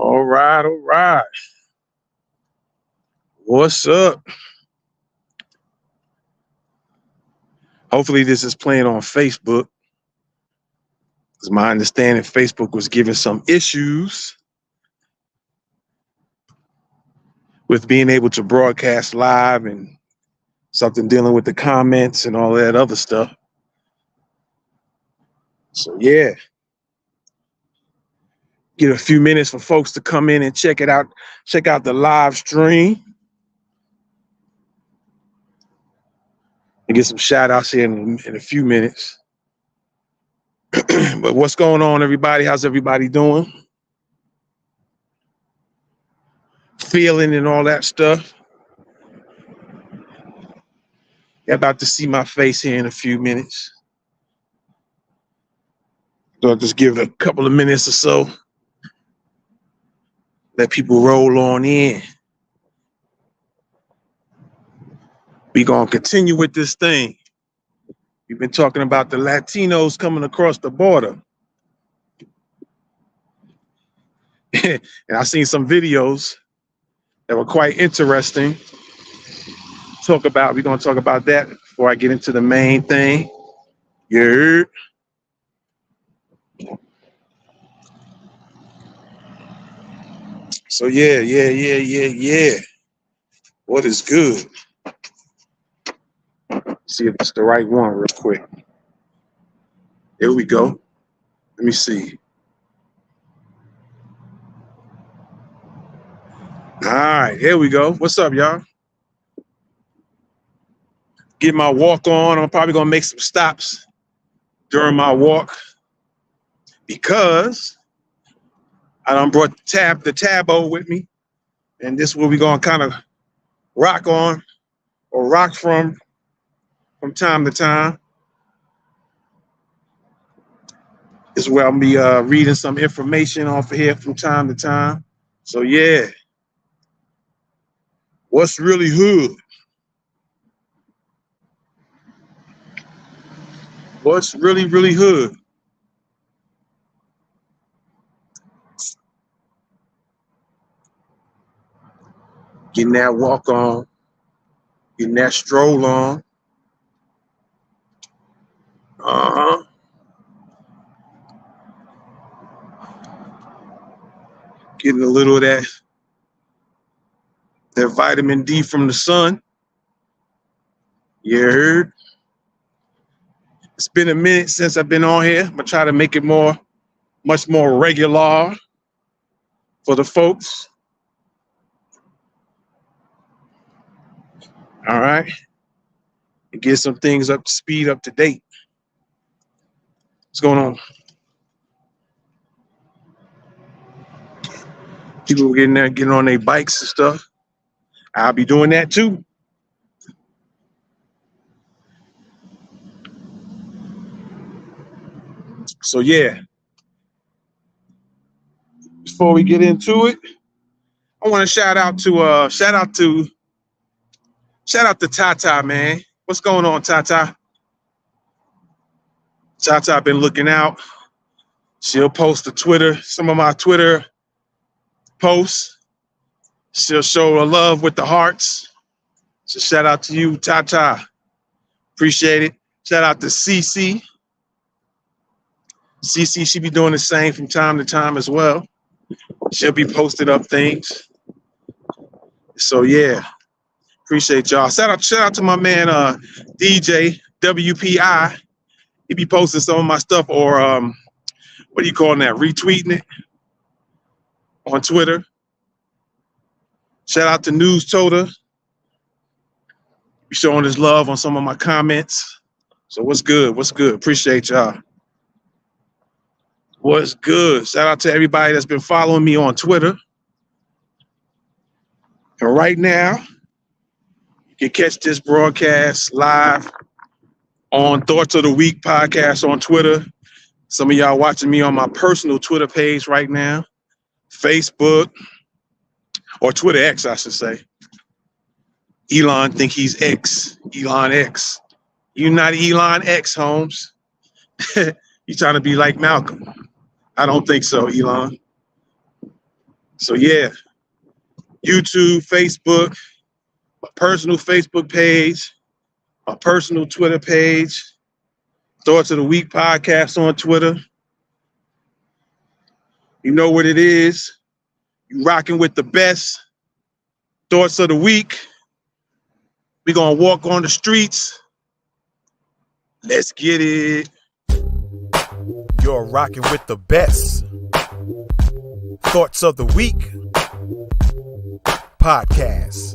All right, all right. What's up? Hopefully this is playing on Facebook. It's my understanding Facebook was giving some issues with being able to broadcast live and something dealing with the comments and all that other stuff. So yeah. Get a few minutes for folks to come in and check it out, check out the live stream. And get some shout outs here in a few minutes. But what's going on, everybody? How's everybody doing? Feeling and all that stuff. You're about to see my face here in a few minutes. So I'll just give it a couple of minutes or so. Let people roll on in. We're going to continue with this thing. We've been talking about the Latinos coming across the border. And I've seen some videos that were quite interesting. We're going to talk about that before I get into the main thing. You heard? So yeah. What is good? See if it's the right one real quick. Here we go. Let me see. All right, here we go. What's up, y'all? Get my walk on. I'm probably gonna make some stops during my walk because I done brought the Tabo with me, and this is where we're gonna kind of rock on or rock from time to time. This is where I'll be reading some information off of here from time to time. So yeah, what's really hood? What's really hood? Getting that walk on, getting that stroll on. Getting a little of that vitamin D from the sun. You heard? It's been a minute since I've been on here. I'm gonna try to make it much more regular for the folks. All right. And get some things up to speed, up to date. What's going on? People getting there, getting on their bikes and stuff. I'll be doing that too. So yeah. Before we get into it, I want to shout out to Tata, man. What's going on, Tata? Tata been looking out. She'll post some of my Twitter posts. She'll show her love with the hearts. So shout out to you, Tata. Appreciate it. Shout out to CC. CC, she be doing the same from time to time as well. She'll be posting up things. So yeah, appreciate y'all. Shout out to my man DJ WPI. He be posting some of my stuff, or what do you call that? Retweeting it on Twitter. Shout out to News Toda. Be showing his love on some of my comments. So what's good? What's good? Appreciate y'all. What's good? Shout out to everybody that's been following me on Twitter. And right now, you can catch this broadcast live on Thoughts of the Week podcast on Twitter. Some of y'all watching me on my personal Twitter page right now, Facebook, or Twitter X, I should say. Elon think he's X. Elon X. You not Elon X, Holmes. You trying to be like Malcolm. I don't think so, Elon. So yeah, YouTube, Facebook, my personal Facebook page, my personal Twitter page, Thoughts of the Week podcast on Twitter. You know what it is. You rocking with the best. Thoughts of the Week. We gonna walk on the streets. Let's get it. You're rocking with the best. Thoughts of the Week podcast.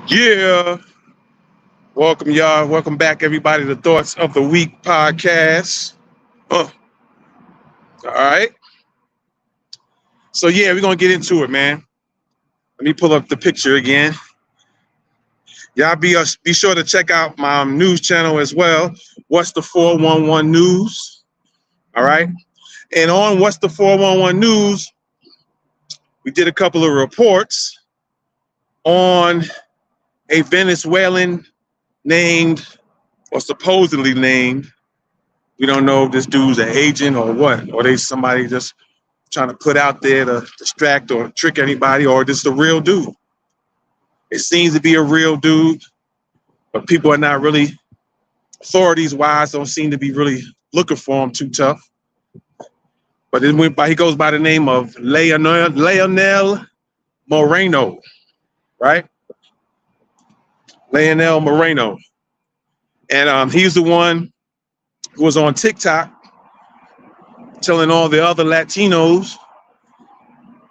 Yeah. Welcome, y'all. Welcome back, everybody, to Thoughts of the Week podcast. All right. So, yeah, we're going to get into it, man. Let me pull up the picture again. Y'all be sure to check out my news channel as well. What's the 411 News? All right. And on What's the 411 News, we did a couple of reports on a Venezuelan named, or supposedly named, we don't know if this dude's an agent or what, or they somebody just trying to put out there to distract or trick anybody, or this is a real dude. It seems to be a real dude, but people are not really, authorities-wise, don't seem to be really looking for him too tough. But he goes by the name of Leonel Moreno, right? Leonel Moreno. And he's the one who was on TikTok telling all the other Latinos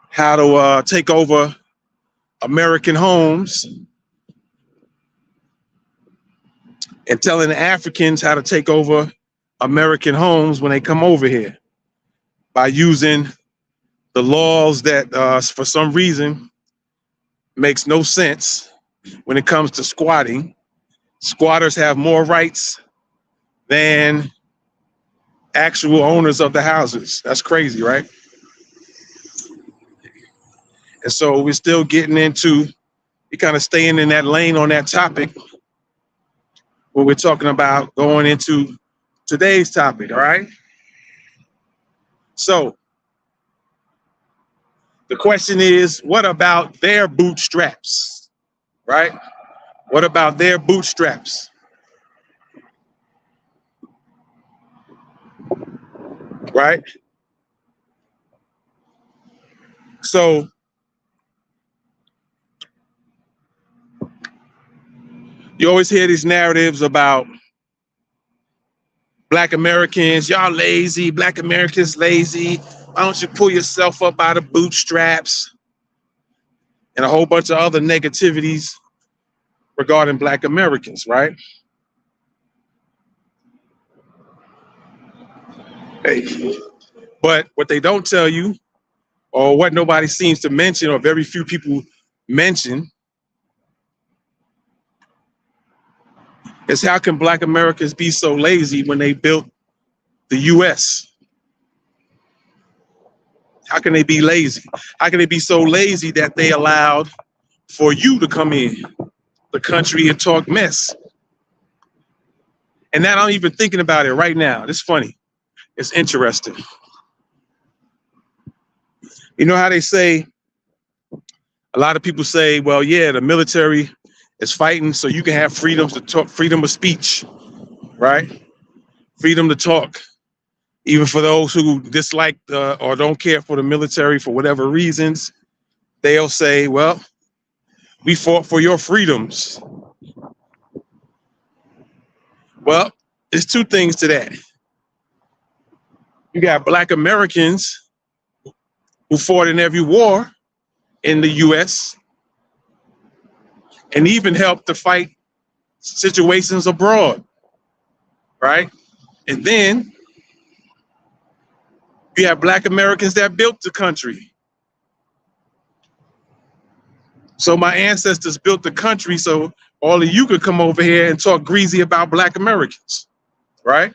how to take over American homes and telling the Africans how to take over American homes when they come over here by using the laws that for some reason makes no sense when it comes to squatting. Squatters have more rights than actual owners of the houses. That's crazy, right? And so we're still getting into, we kind of staying in that lane on that topic when we're talking about going into today's topic, all right? So the question is, what about their bootstraps, right? What about their bootstraps? Right? So you always hear these narratives about Black Americans, y'all lazy, Black Americans lazy. Why don't you pull yourself up out of bootstraps? And a whole bunch of other negativities regarding Black Americans, right? Hey. But what they don't tell you, or what nobody seems to mention, or very few people mention, is how can Black Americans be so lazy when they built the U.S.? How can they be lazy? How can they be so lazy that they allowed for you to come in the country and talk mess? And now I'm even thinking about it right now. It's funny. It's interesting. You know how they say, a lot of people say, well, yeah, the military is fighting so you can have freedoms to talk, freedom of speech, right? Freedom to talk. Even for those who dislike or don't care for the military for whatever reasons, they'll say, well, we fought for your freedoms. Well, there's two things to that. You got Black Americans who fought in every war in the U.S. and even helped to fight situations abroad, right? And then you have Black Americans that built the country. So my ancestors built the country, so all of you could come over here and talk greasy about Black Americans, right?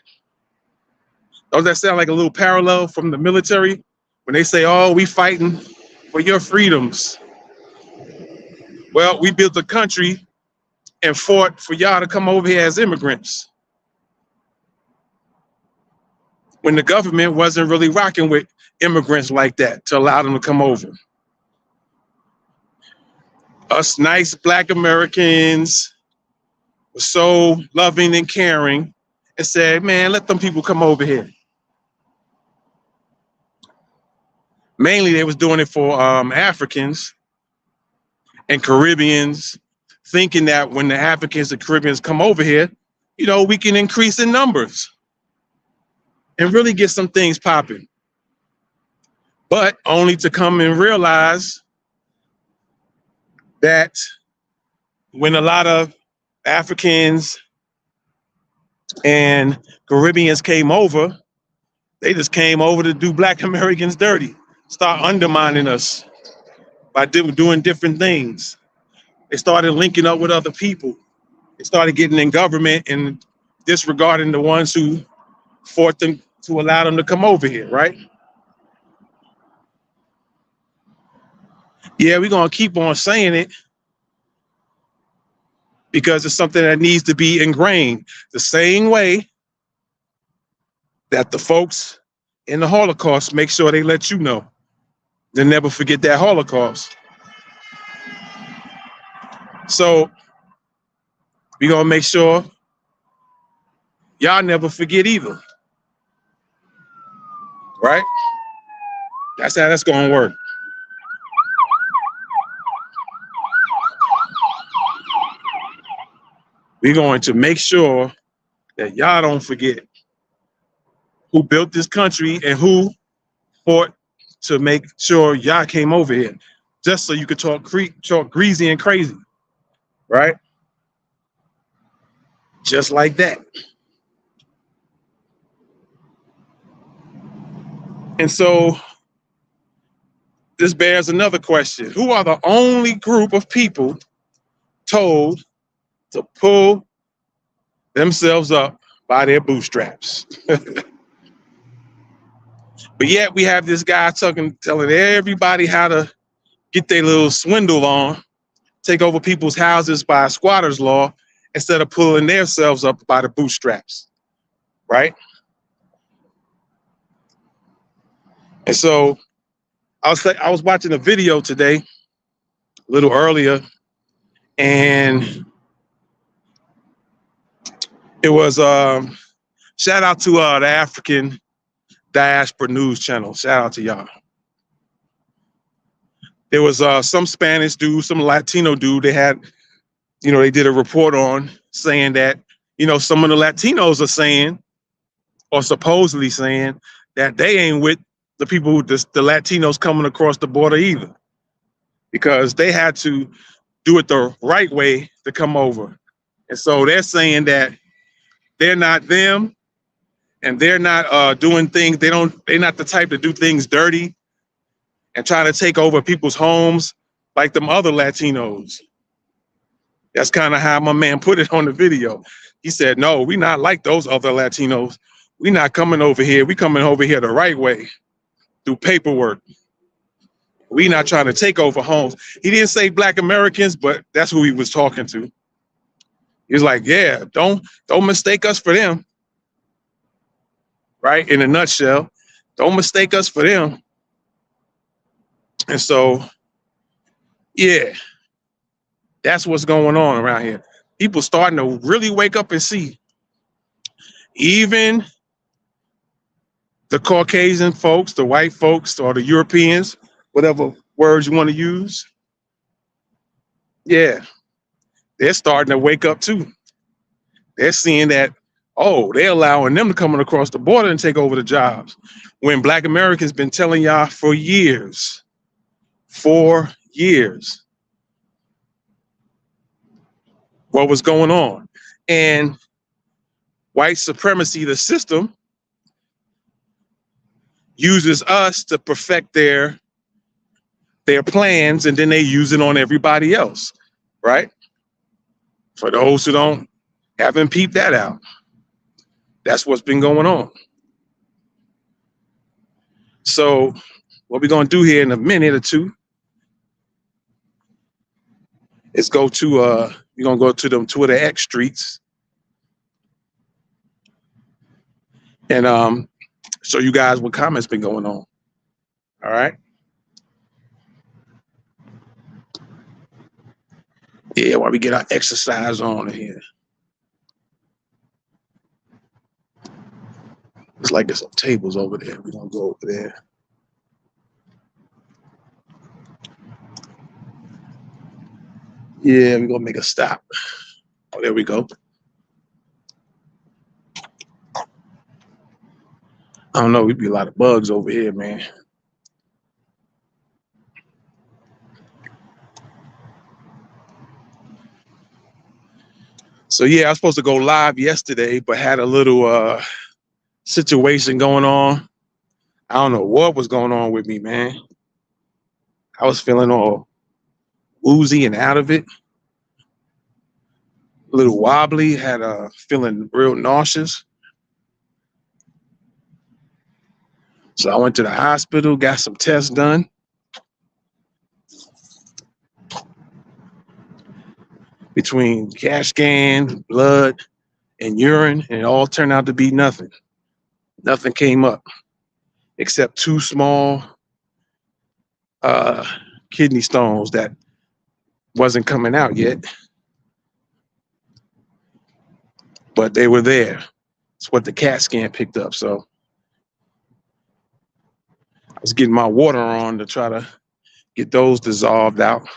Does that sound like a little parallel from the military when they say, "Oh, we fighting for your freedoms"? Well, we built a country and fought for y'all to come over here as immigrants when the government wasn't really rocking with immigrants like that to allow them to come over. Us nice Black Americans were so loving and caring and said, man, let them people come over here. Mainly they was doing it for Africans and Caribbeans, thinking that when the Africans and Caribbeans come over here, you know, we can increase in numbers and really get some things popping. But only to come and realize that when a lot of Africans and Caribbeans came over, they just came over to do Black Americans dirty, start undermining us by doing different things. They started linking up with other people. They started getting in government and disregarding the ones who fought them to allow them to come over here, right? Yeah, we're going to keep on saying it because it's something that needs to be ingrained the same way that the folks in the Holocaust make sure they let you know. They never forget that Holocaust. So we're going to make sure y'all never forget either. Right? That's how that's going to work. We're going to make sure that y'all don't forget who built this country and who fought to make sure y'all came over here, just so you could talk greasy and crazy, right? Just like that. And so this bears another question. Who are the only group of people told to pull themselves up by their bootstraps? But yet we have this guy telling everybody how to get their little swindle on, take over people's houses by squatters law instead of pulling themselves up by the bootstraps, right? And so I was watching a video today, a little earlier, and it was shout out to the African Diaspora News Channel. Shout out to y'all. There was some Spanish dude, some Latino dude. They had, they did a report on saying that, some of the Latinos are saying, or supposedly saying, that they ain't with the people, the Latinos coming across the border either, because they had to do it the right way to come over. And so they're saying that they're not them, and they're not doing things. They're not the type to do things dirty and try to take over people's homes like them other Latinos. That's kind of how my man put it on the video. He said, no, we not like those other Latinos. We not coming over here. We coming over here the right way, through paperwork. We not trying to take over homes. He didn't say Black Americans, but that's who he was talking to. He was like, yeah, don't mistake us for them. Right? In a nutshell, don't mistake us for them. And so, yeah, that's what's going on around here. People starting to really wake up and see, even the Caucasian folks, the white folks, or the Europeans, whatever words you want to use. Yeah, they're starting to wake up too. They're seeing that, they're allowing them to come across the border and take over the jobs, when Black Americans been telling y'all for years, what was going on. And white supremacy, the system, uses us to perfect their plans, and then they use it on everybody else, right? For those who haven't peeped that out, that's what's been going on. So what we're gonna do here in a minute or two is we're gonna go to them Twitter X streets and show you guys what comments been going on. All right. Yeah, while we get our exercise on here. It's like there's some tables over there. We're gonna go over there. Yeah, we're gonna make a stop. Oh, there we go. I don't know, we'd be a lot of bugs over here, man. So yeah, I was supposed to go live yesterday, but had a little situation going on. I don't know what was going on with me, man. I was feeling all woozy and out of it, a little wobbly, had feeling real nauseous. So I went to the hospital, got some tests done. Between CAT scan, blood, and urine, and it all turned out to be nothing. Nothing came up except two small kidney stones that wasn't coming out yet, but they were there. It's what the CAT scan picked up. So I was getting my water on to try to get those dissolved out.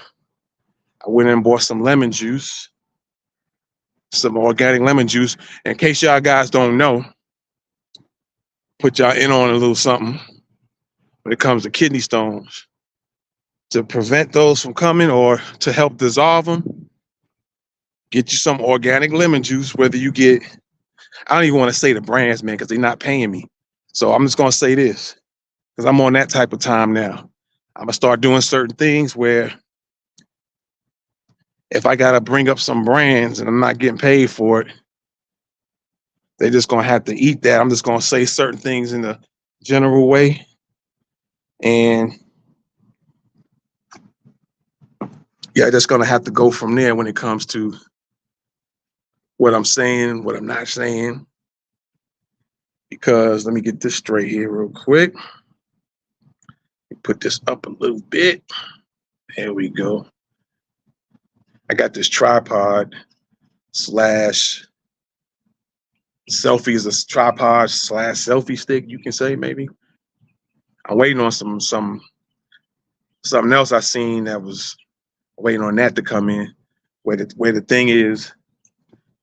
I went and bought some lemon juice, some organic lemon juice. In case y'all guys don't know, put y'all in on a little something when it comes to kidney stones. To prevent those from coming or to help dissolve them, get you some organic lemon juice, whether you get, I don't even want to say the brands, man, because they're not paying me. So I'm just going to say this, because I'm on that type of time now. I'm going to start doing certain things where if I got to bring up some brands and I'm not getting paid for it, they're just going to have to eat that. I'm just going to say certain things in a general way. And yeah, just going to have to go from there when it comes to what I'm saying, what I'm not saying. Because let me get this straight here real quick. Put this up a little bit. There we go. I got this tripod slash selfie, is a tripod slash selfie stick, you can say, maybe. I'm waiting on something else I seen that was waiting on that to come in. Where the thing is,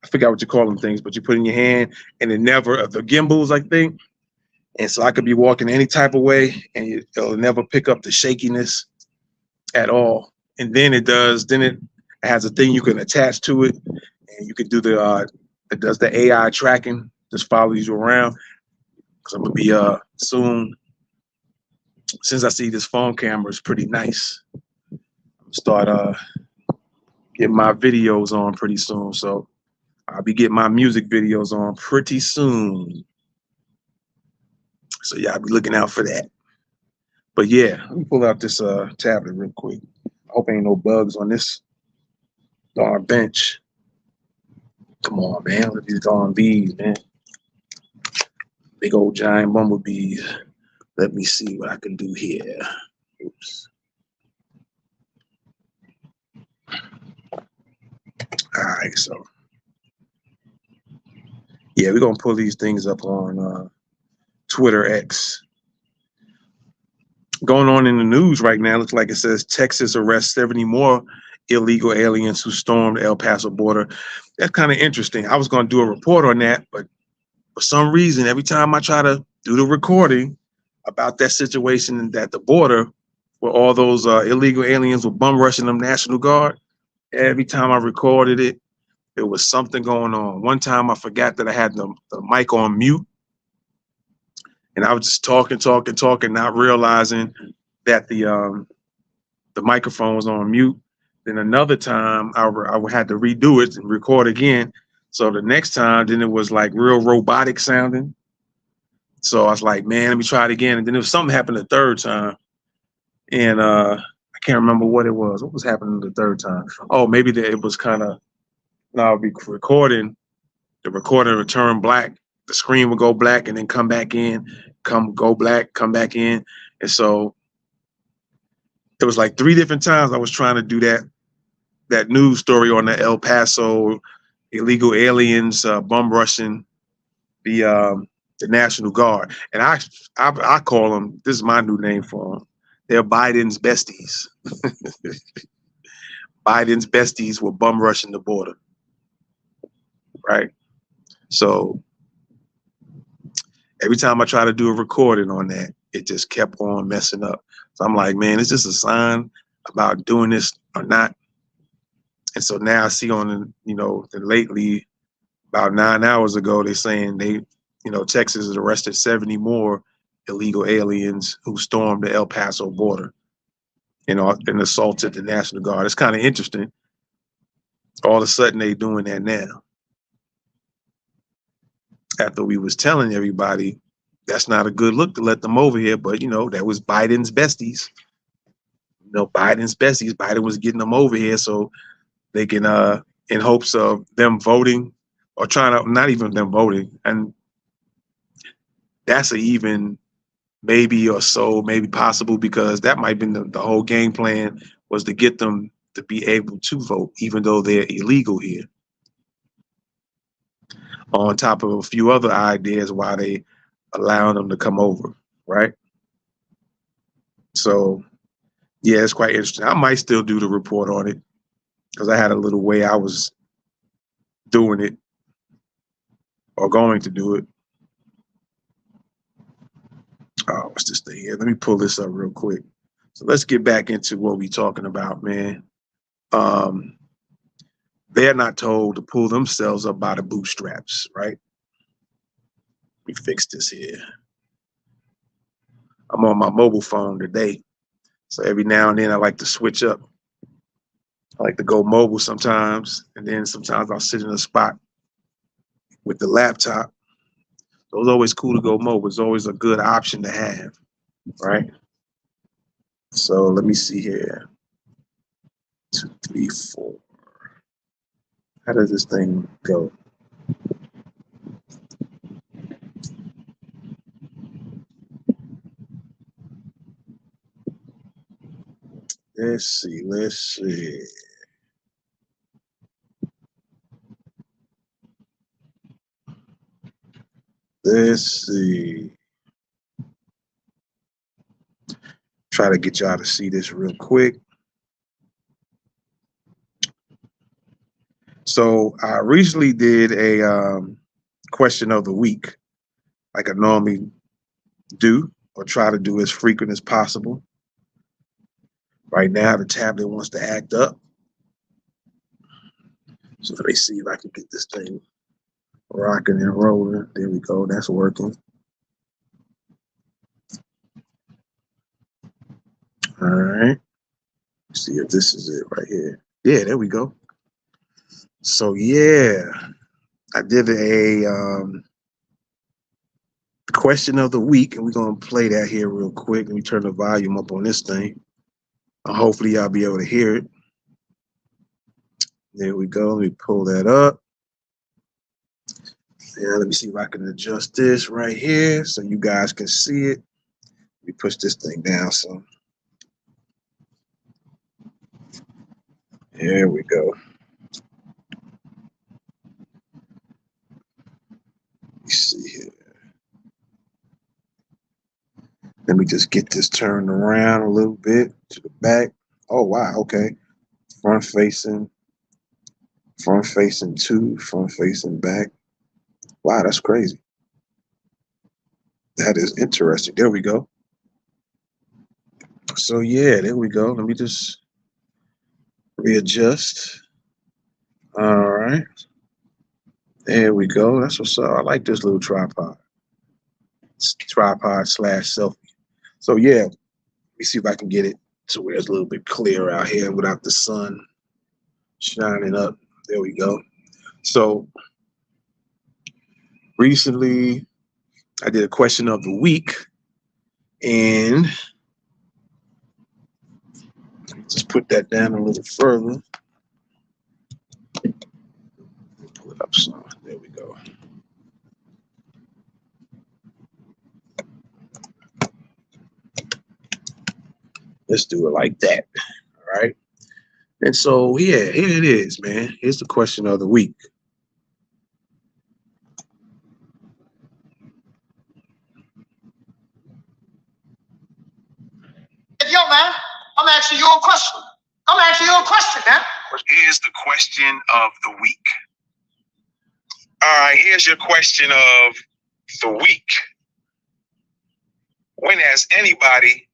I forgot what you call them things, but you put in your hand and the gimbals, I think. And so I could be walking any type of way and it'll never pick up the shakiness at all. And then it has a thing you can attach to it and you can do it does the AI tracking, just follows you around. Cause I'm gonna be soon, since I see this phone camera is pretty nice, I'm start getting my videos on pretty soon. So I'll be getting my music videos on pretty soon. So yeah, I'll be looking out for that. But yeah, let me pull out this tablet real quick. I hope ain't no bugs on this darn bench. Come on, man. Look at these darn bees, man. Big old giant bumblebees. Let me see what I can do here. Oops. All right, so yeah, we're gonna pull these things up on Twitter X. Going on in the news right now, looks like it says Texas arrests 70 more illegal aliens who stormed the El Paso border. That's kind of interesting. I was going to do a report on that, but for some reason, every time I try to do the recording about that situation at the border where all those illegal aliens were bum rushing them National Guard, every time I recorded it, there was something going on. One time I forgot that I had the mic on mute. And I was just talking, not realizing that the microphone was on mute. Then another time I had to redo it and record again. So the next time, then it was like real robotic sounding. So I was like, man, let me try it again. And then if something happened the third time, and I can't remember what it was. What was happening the third time? Oh, maybe it was kind of, now I'll be recording. The recording would turn black. The screen would go black and then come back in, go black, come back in. And so it was like 3 different times I was trying to do that news story on the El Paso illegal aliens bum rushing the National Guard, and I call them. This is my new name for them. They're Biden's besties. Biden's besties were bum rushing the border, right? So every time I try to do a recording on that, it just kept on messing up. So I'm like, man, is this a sign about doing this or not? And so now I see lately, about 9 hours ago, they're saying Texas has arrested 70 more illegal aliens who stormed the El Paso border, and assaulted the National Guard. It's kind of interesting. All of a sudden, they doing that now. After we was telling everybody that's not a good look to let them over here, but that was Biden's besties. Biden's besties. Biden was getting them over here so they can, in hopes of them voting, or trying to, not even them voting, and that's a even maybe or so, maybe possible, because that might have been the whole game plan, was to get them to be able to vote, even though they're illegal here. On top of a few other ideas why they allowing them to come over, right? So, yeah, it's quite interesting. I might still do the report on it because I had a little way I was doing it, or going to do it. Oh, what's this thing here? Let me pull this up real quick. So let's get back into what we're talking about, man. They're not told to pull themselves up by the bootstraps, right? Let me fix this here. I'm on my mobile phone today, so every now and then I like to switch up. I like to go mobile sometimes, and then sometimes I'll sit in a spot with the laptop. So it's always cool to go mobile. It's always a good option to have, right? So let me see here. 2, 3, 4. How does this thing go? Let's see. Let's see. Try to get y'all to see this real quick. So I recently did a question of the week, like I normally do, or try to do as frequent as possible. Right now, the tablet wants to act up. So let me see if I can get this thing rocking and rolling. There we go. That's working. All right. Let's see if this is it right here. Yeah, there we go. So yeah, I did a question of the week, and we're gonna play that here real quick. Let me turn the volume up on this thing. Hopefully y'all be able to hear it. There we go. Let me pull that up. Yeah, let me see if I can adjust this right here so you guys can see it. Let me push this thing down some. There we go. Let me see here. Let me just get this turned around a little bit to the back. Oh, wow. Okay. Front facing 2, front facing back. Wow, that's crazy. That is interesting. There we go. So yeah, there we go. Let me just readjust. All right. There we go. That's what's up. I like this little tripod. It's tripod / selfie. So yeah, let me see if I can get it to where it's a little bit clearer out here without the sun shining up. There we go. So recently I did a question of the week, and just put that down a little further. Pull it up some. There we go. Let's do it like that. All right. And so, yeah, here it is, man. Here's the question of the week. Yo, man, I'm asking you a question. Man. Here's the question of the week. All right, here's your question of the week. When has anybody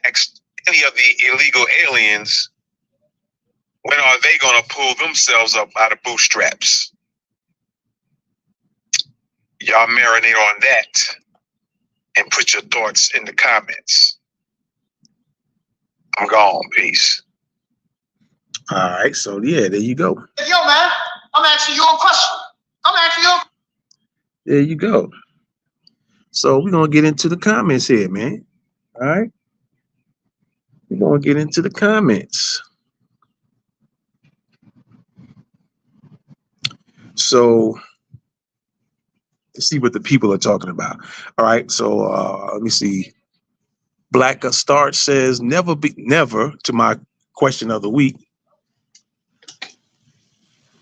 asked any of the illegal aliens, when are they going to pull themselves up out of bootstraps? Y'all marinate on that and put your thoughts in the comments. I'm gone. Peace. All right, so yeah, there you go. Yo, man, I'm asking you a question. There you go. So we're going to get into the comments here, man. All right. We're going to get into the comments. So let's see what the people are talking about. All right. So let me see. Black Start says never to my question of the week.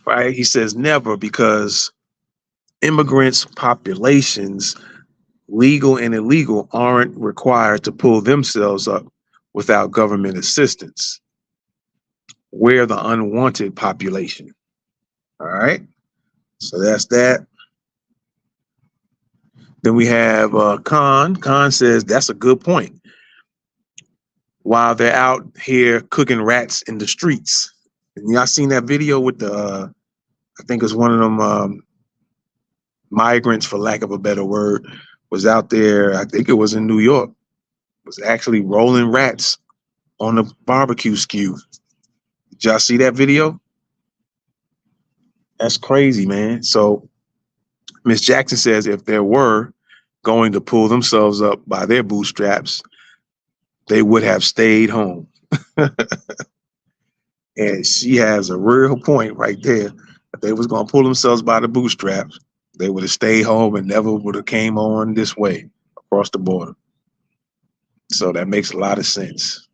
Right. He says never, because immigrants populations, legal and illegal, aren't required to pull themselves up without government assistance. We're the unwanted population. All right. So that's that. Then we have Khan. Khan says that's a good point. While they're out here cooking rats in the streets. And y'all seen that video with the, I think it's one of them migrants, for lack of a better word, was out there. I think it was in New York, was actually rolling rats on the barbecue skew. Did y'all see that video? That's crazy, man. So Miss Jackson says if there were going to pull themselves up by their bootstraps, they would have stayed home. And she has a real point right there. If they was going to pull themselves by the bootstraps, they would have stayed home and never would have came on this way across the border. So that makes a lot of sense.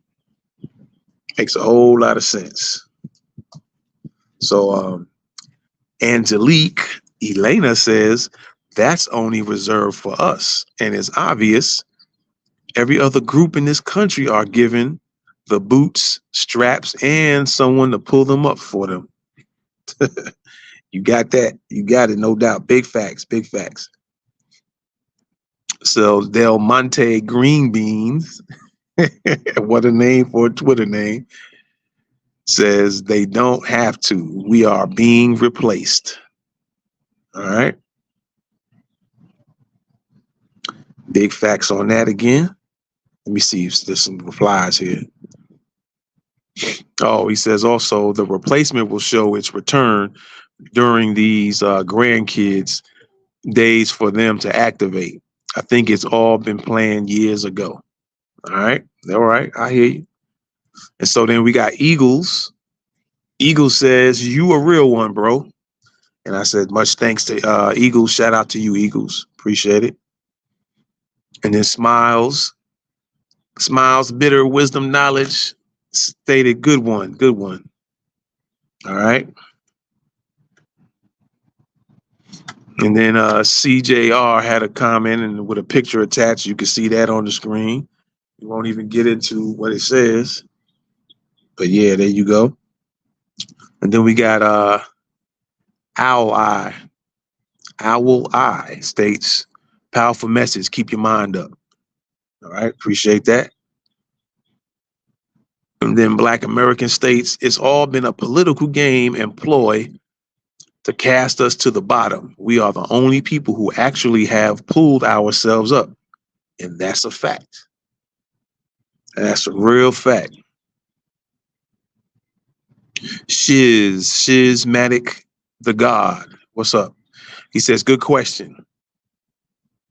Makes a whole lot of sense. So Angelique Elena says that's only reserved for us, and it's obvious every other group in this country are given the boots, straps, and someone to pull them up for them. You got that? You got it, no doubt. Big facts, big facts. So Del Monte Green Beans, what a name for a Twitter name, says they don't have to. We are being replaced. All right. Big facts on that again. Let me see if there's some replies here. Oh, he says also the replacement will show its return during these grandkids' days for them to activate. I think it's all been planned years ago. All right. All right. I hear you. And so then we got Eagles. Eagles says, you a real one, bro. And I said, much thanks to Eagles. Shout out to you, Eagles. Appreciate it. And then Smiles, bitter wisdom, knowledge, stated, good one, good one. All right. And then CJR had a comment and with a picture attached. You can see that on the screen. You won't even get into what it says. But yeah, there you go. And then we got Owl Eye. Owl Eye states, powerful message. Keep your mind up. All right. Appreciate that. And then Black American states, it's all been a political game and ploy to cast us to the bottom. We are the only people who actually have pulled ourselves up. And that's a fact. And that's a real fact. Shizmatic the God. What's up? He says, good question.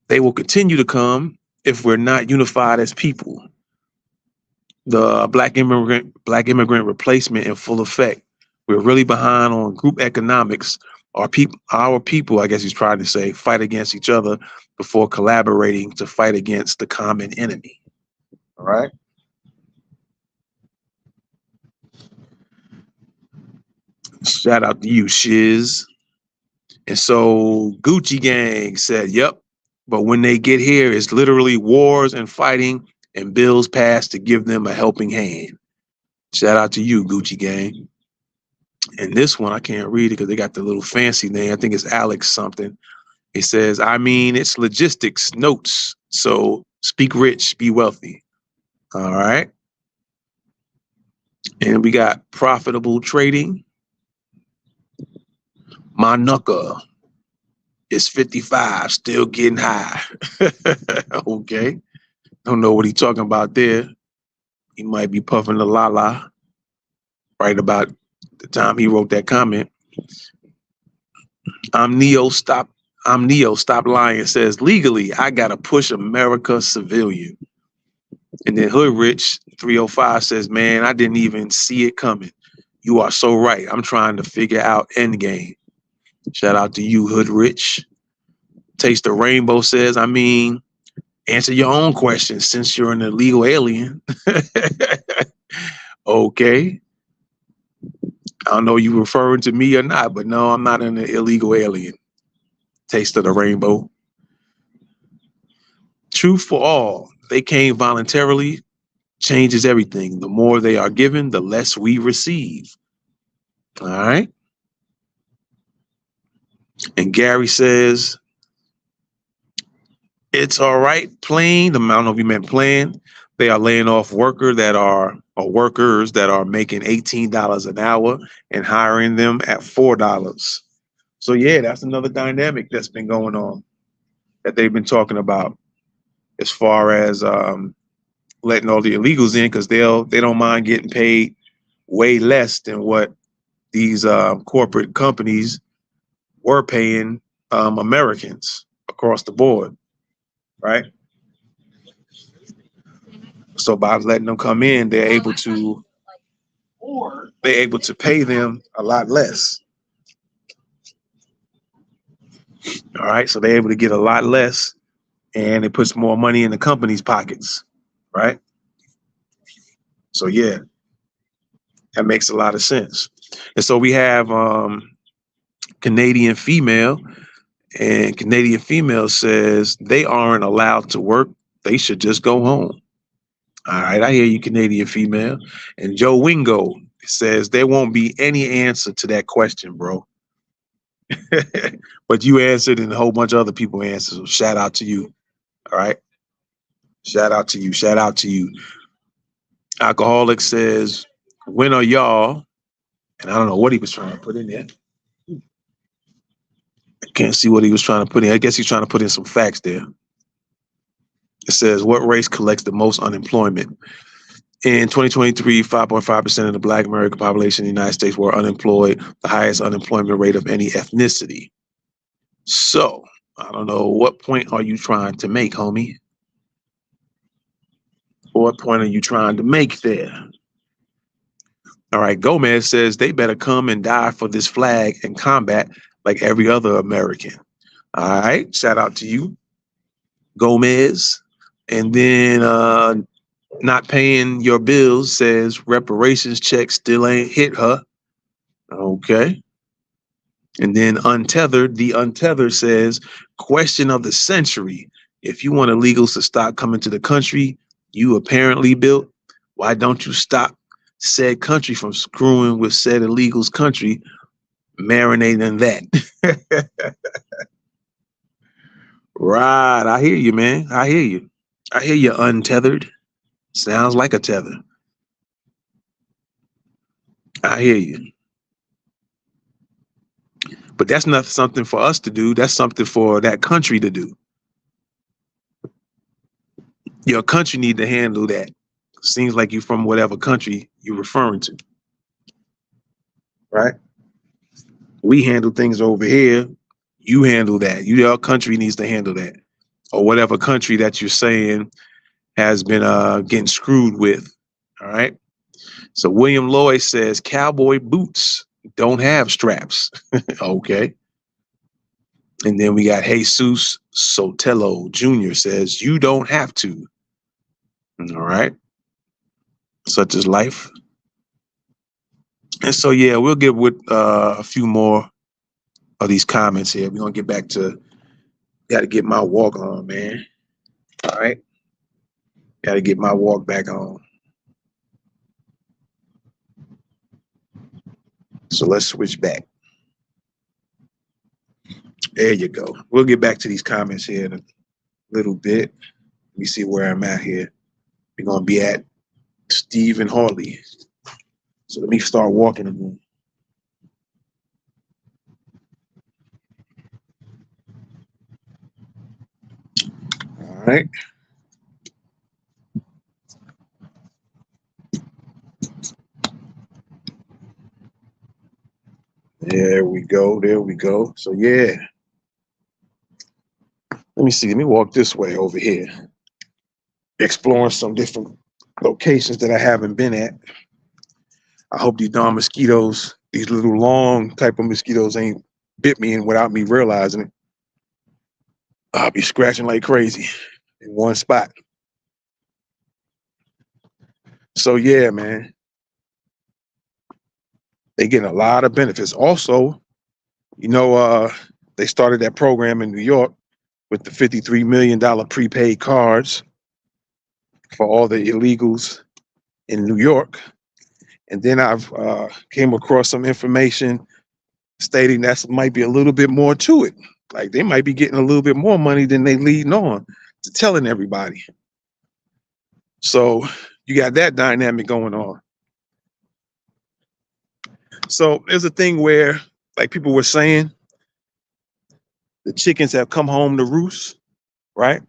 They will continue to come if we're not unified as people. The black immigrant replacement in full effect. We're really behind on group economics. Our people, I guess he's trying to say, fight against each other before collaborating to fight against the common enemy. All right. Shout out to you, Shiz. And so Gucci Gang said, yep. But when they get here, it's literally wars and fighting and bills passed to give them a helping hand. Shout out to you, Gucci Gang. And this one, I can't read it because they got the little fancy name. I think it's Alex something. He says, I mean, it's logistics notes. So speak rich, be wealthy. All right. And we got profitable trading. Manuka is 55, still getting high. Okay. Don't know what he's talking about there. He might be puffing the la right about the time he wrote that comment. I'm Neo, stop lying. Says, legally, I got to push America civilian. And then Hood Rich 305 says, man, I didn't even see it coming. You are so right. I'm trying to figure out endgame. Shout out to you, Hood Rich. Taste the Rainbow says, I mean, answer your own questions since you're an illegal alien. Okay. I don't know you referring to me or not, but no, I'm not an illegal alien. Taste of the Rainbow. Truth for all. They came voluntarily, changes everything. The more they are given, the less we receive. All right. And Gary says, it's all right, plain. I don't know if you meant plan. They are laying off workers that are making $18 an hour and hiring them at $4. So yeah, that's another dynamic that's been going on that they've been talking about as far as letting all the illegals in because they don't mind getting paid way less than what these corporate companies were paying Americans across the board, right? So by letting them come in, they're able to pay them a lot less. All right, so they're able to get a lot less, and it puts more money in the company's pockets, right? So yeah, that makes a lot of sense. And so we have Canadian female, and Canadian female says they aren't allowed to work. They should just go home. All right, I hear you, Canadian female. And Joe Wingo says there won't be any answer to that question, bro. But you answered and a whole bunch of other people answered. So shout out to you. All right. Shout out to you. Shout out to you. Alcoholic says, when are y'all? And I don't know what he was trying to put in there. I can't see what he was trying to put in. I guess he's trying to put in some facts there. It says, what race collects the most unemployment? In 2023, 5.5% of the Black American population in the United States were unemployed, the highest unemployment rate of any ethnicity. So, I don't know, what point are you trying to make, homie? What point are you trying to make there? All right, Gomez says they better come and die for this flag and combat like every other American. All right, shout out to you, Gomez. And then not paying your bills says reparations check still ain't hit her. Okay. And then the untethered says, question of the century. If you want illegals to stop coming to the country you apparently built, why don't you stop said country from screwing with said illegals country, marinating in that? Right. I hear you, man. I hear you. I hear you, untethered. Sounds like a tether. I hear you. But that's not something for us to do. That's something for that country to do. Your country need to handle that. Seems like you're from whatever country you're referring to. right? We handle things over here. You handle that. Your country needs to handle that, or whatever country that you're saying has been getting screwed with. All right. So William Lloyd says cowboy boots don't have straps. Okay. And then we got Jesus Sotelo Jr. says you don't have to. All right. Such is life. And so, yeah, we'll get with a few more of these comments here. We're going to get back to, got to get my walk on, man. All right. Got to get my walk back on. So let's switch back. There you go. We'll get back to these comments here in a little bit. Let me see where I'm at here. We're going to be at Stephen Harley. So let me start walking again. All right. There we go. There we go. So, yeah. Let me see. Let me walk this way over here. Exploring some different locations that I haven't been at. I hope these darn mosquitoes, these little long type of mosquitoes ain't bit me and without me realizing it. I'll be scratching like crazy in one spot. So yeah, man. They getting a lot of benefits. Also, you know, they started that program in New York with the $53 million prepaid cards for all the illegals in New York. And then I've came across some information stating that might be a little bit more to it. Like they might be getting a little bit more money than they leading on to telling everybody. So you got that dynamic going on. So there's a thing where, like people were saying, the chickens have come home to roost, right?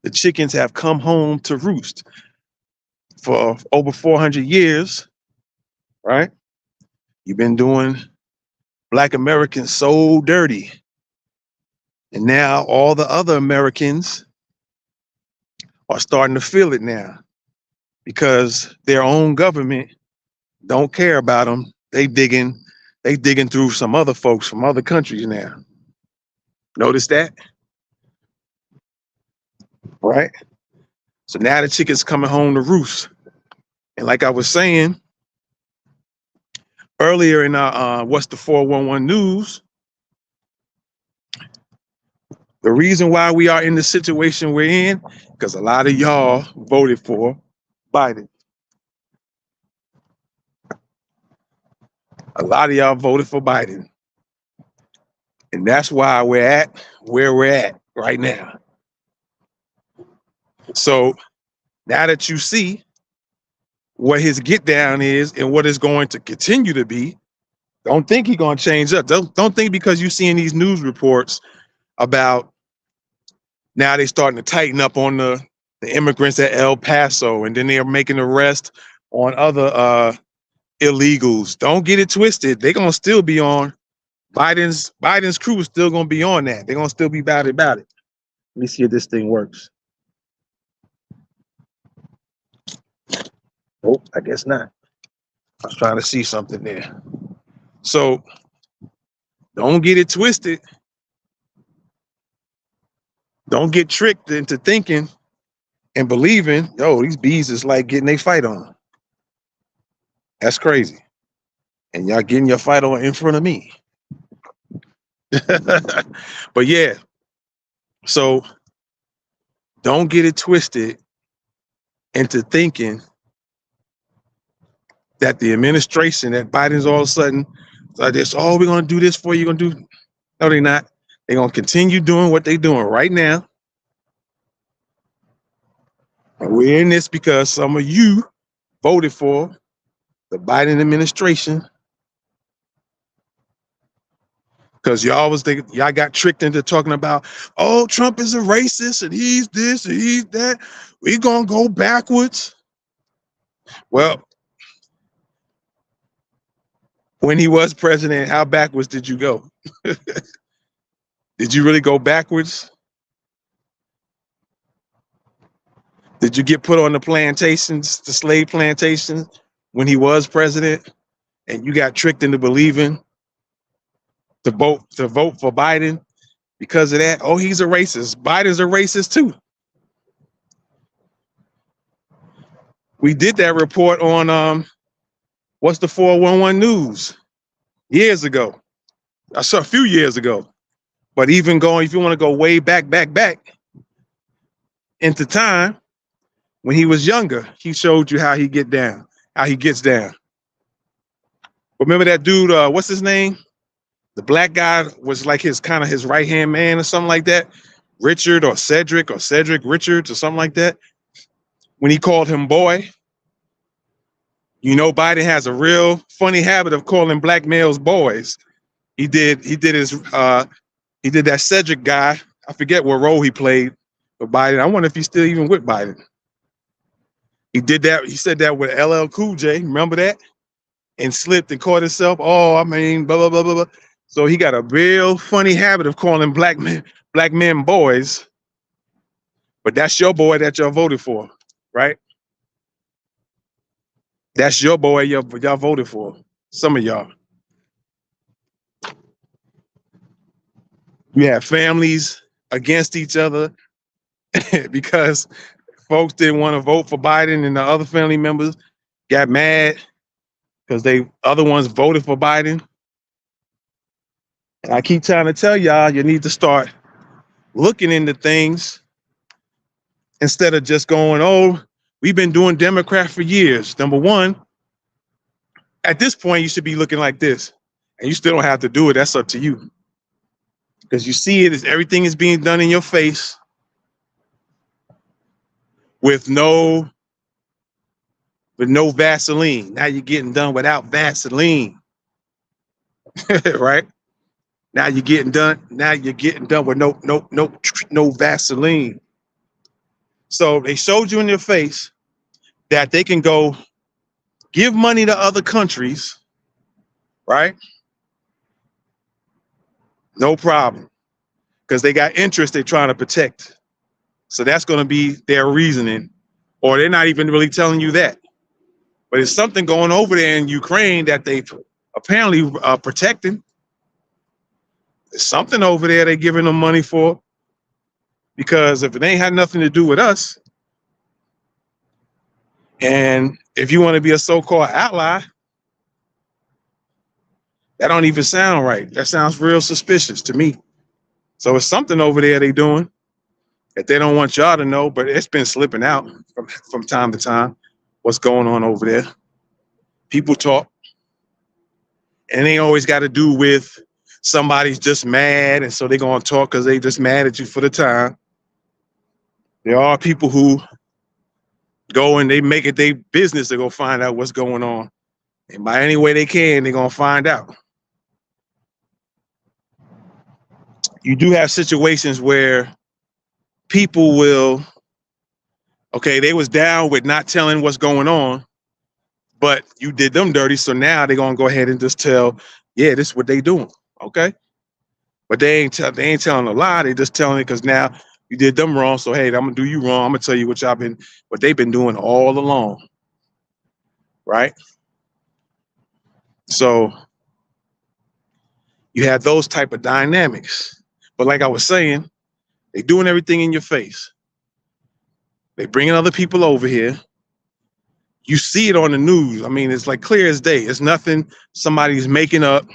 The chickens have come home to roost for over 400 years, right? You've been doing Black Americans so dirty. And now all the other Americans are starting to feel it now because their own government don't care about them. They digging through some other folks from other countries now. Notice that? Right? So now the chicken's coming home to roost. And like I was saying earlier in our What's the 411 News, the reason why we are in the situation we're in, because a lot of y'all voted for Biden. A lot of y'all voted for Biden. And that's why we're at where we're at right now. So now that you see what his get down is and what it's going to continue to be, don't think he's going to change up. Don't think because you're seeing these news reports about now they starting to tighten up on the immigrants at El Paso, and then they're making arrests on other illegals. Don't get it twisted. They're going to still be on Biden's crew is still going to be on that. They're going to still be about it. Let me see if this thing works. Nope, I guess not. I was trying to see something there. So don't get it twisted. Don't get tricked into thinking and believing, yo, these bees is like getting a fight on. That's crazy. And y'all getting your fight on in front of me. But yeah, so don't get it twisted into thinking that the administration, that Biden's all of a sudden, this, oh, we're going to do this for you. Going to do. No, they're not. They're going to continue doing what they're doing right now. And we're in this because some of you voted for the Biden administration because y'all got tricked into talking about, oh, Trump is a racist and he's this and he's that. We're going to go backwards. Well, When he was president, how backwards did you go? Did you really go backwards? Did you get put on the plantations, the slave plantations, when he was president, and you got tricked into believing to vote for Biden because of that? Oh, he's a racist. Biden's a racist too. We did that report on what's the 411 news years ago. I saw a few years ago. But even going, if you want to go way back into time, when he was younger, he showed you how he gets down. Remember that dude, what's his name? The black guy was like his kind of his right-hand man or something like that. Richard or Cedric Richards or something like that. When he called him boy, you know, Biden has a real funny habit of calling black males boys. He did that Cedric guy. I forget what role he played for Biden. I wonder if he's still even with Biden. He did that. He said that with LL Cool J. Remember that? And slipped and caught himself. Oh, I mean, blah, blah, blah, blah, blah. So he got a real funny habit of calling black men boys. But that's your boy that y'all voted for, right? That's your boy y'all voted for. Some of y'all. You have families against each other because folks didn't want to vote for Biden, and the other family members got mad because they other ones voted for Biden. And I keep trying to tell y'all, you need to start looking into things instead of just going, oh, we've been doing Democrat for years. Number one, at this point, you should be looking like this, and you still don't have to do it. That's up to you. Because you see it as everything is being done in your face with no Vaseline. Now you're getting done without Vaseline. Right? Now you're getting done with no Vaseline. So they showed you in your face that they can go give money to other countries, right? No problem. Because they got interest they're trying to protect. So that's going to be their reasoning. Or they're not even really telling you that. But it's something going over there in Ukraine that they apparently are protecting. There's something over there they're giving them money for. Because if it ain't had nothing to do with us, and if you want to be a so-called ally, that don't even sound right. That sounds real suspicious to me. So it's something over there they doing that they don't want y'all to know, but it's been slipping out from time to time what's going on over there. People talk, and they always got to do with somebody's just mad, and so they're going to talk because they just mad at you for the time. There are people who go and they make it their business to go find out what's going on. And by any way they can, they're going to find out. You do have situations where people will, okay, they was down with not telling what's going on, but you did them dirty, so now they're going to go ahead and just tell, yeah, this is what they doing, okay? But they ain't telling a lie, they just telling it because now you did them wrong, so hey, I'm going to do you wrong, I'm going to tell you what they've been doing all along, right? So you have those type of dynamics. But like I was saying, they doing everything in your face. They bringing other people over here. You see it on the news. I mean, it's like clear as day. It's nothing somebody's making up.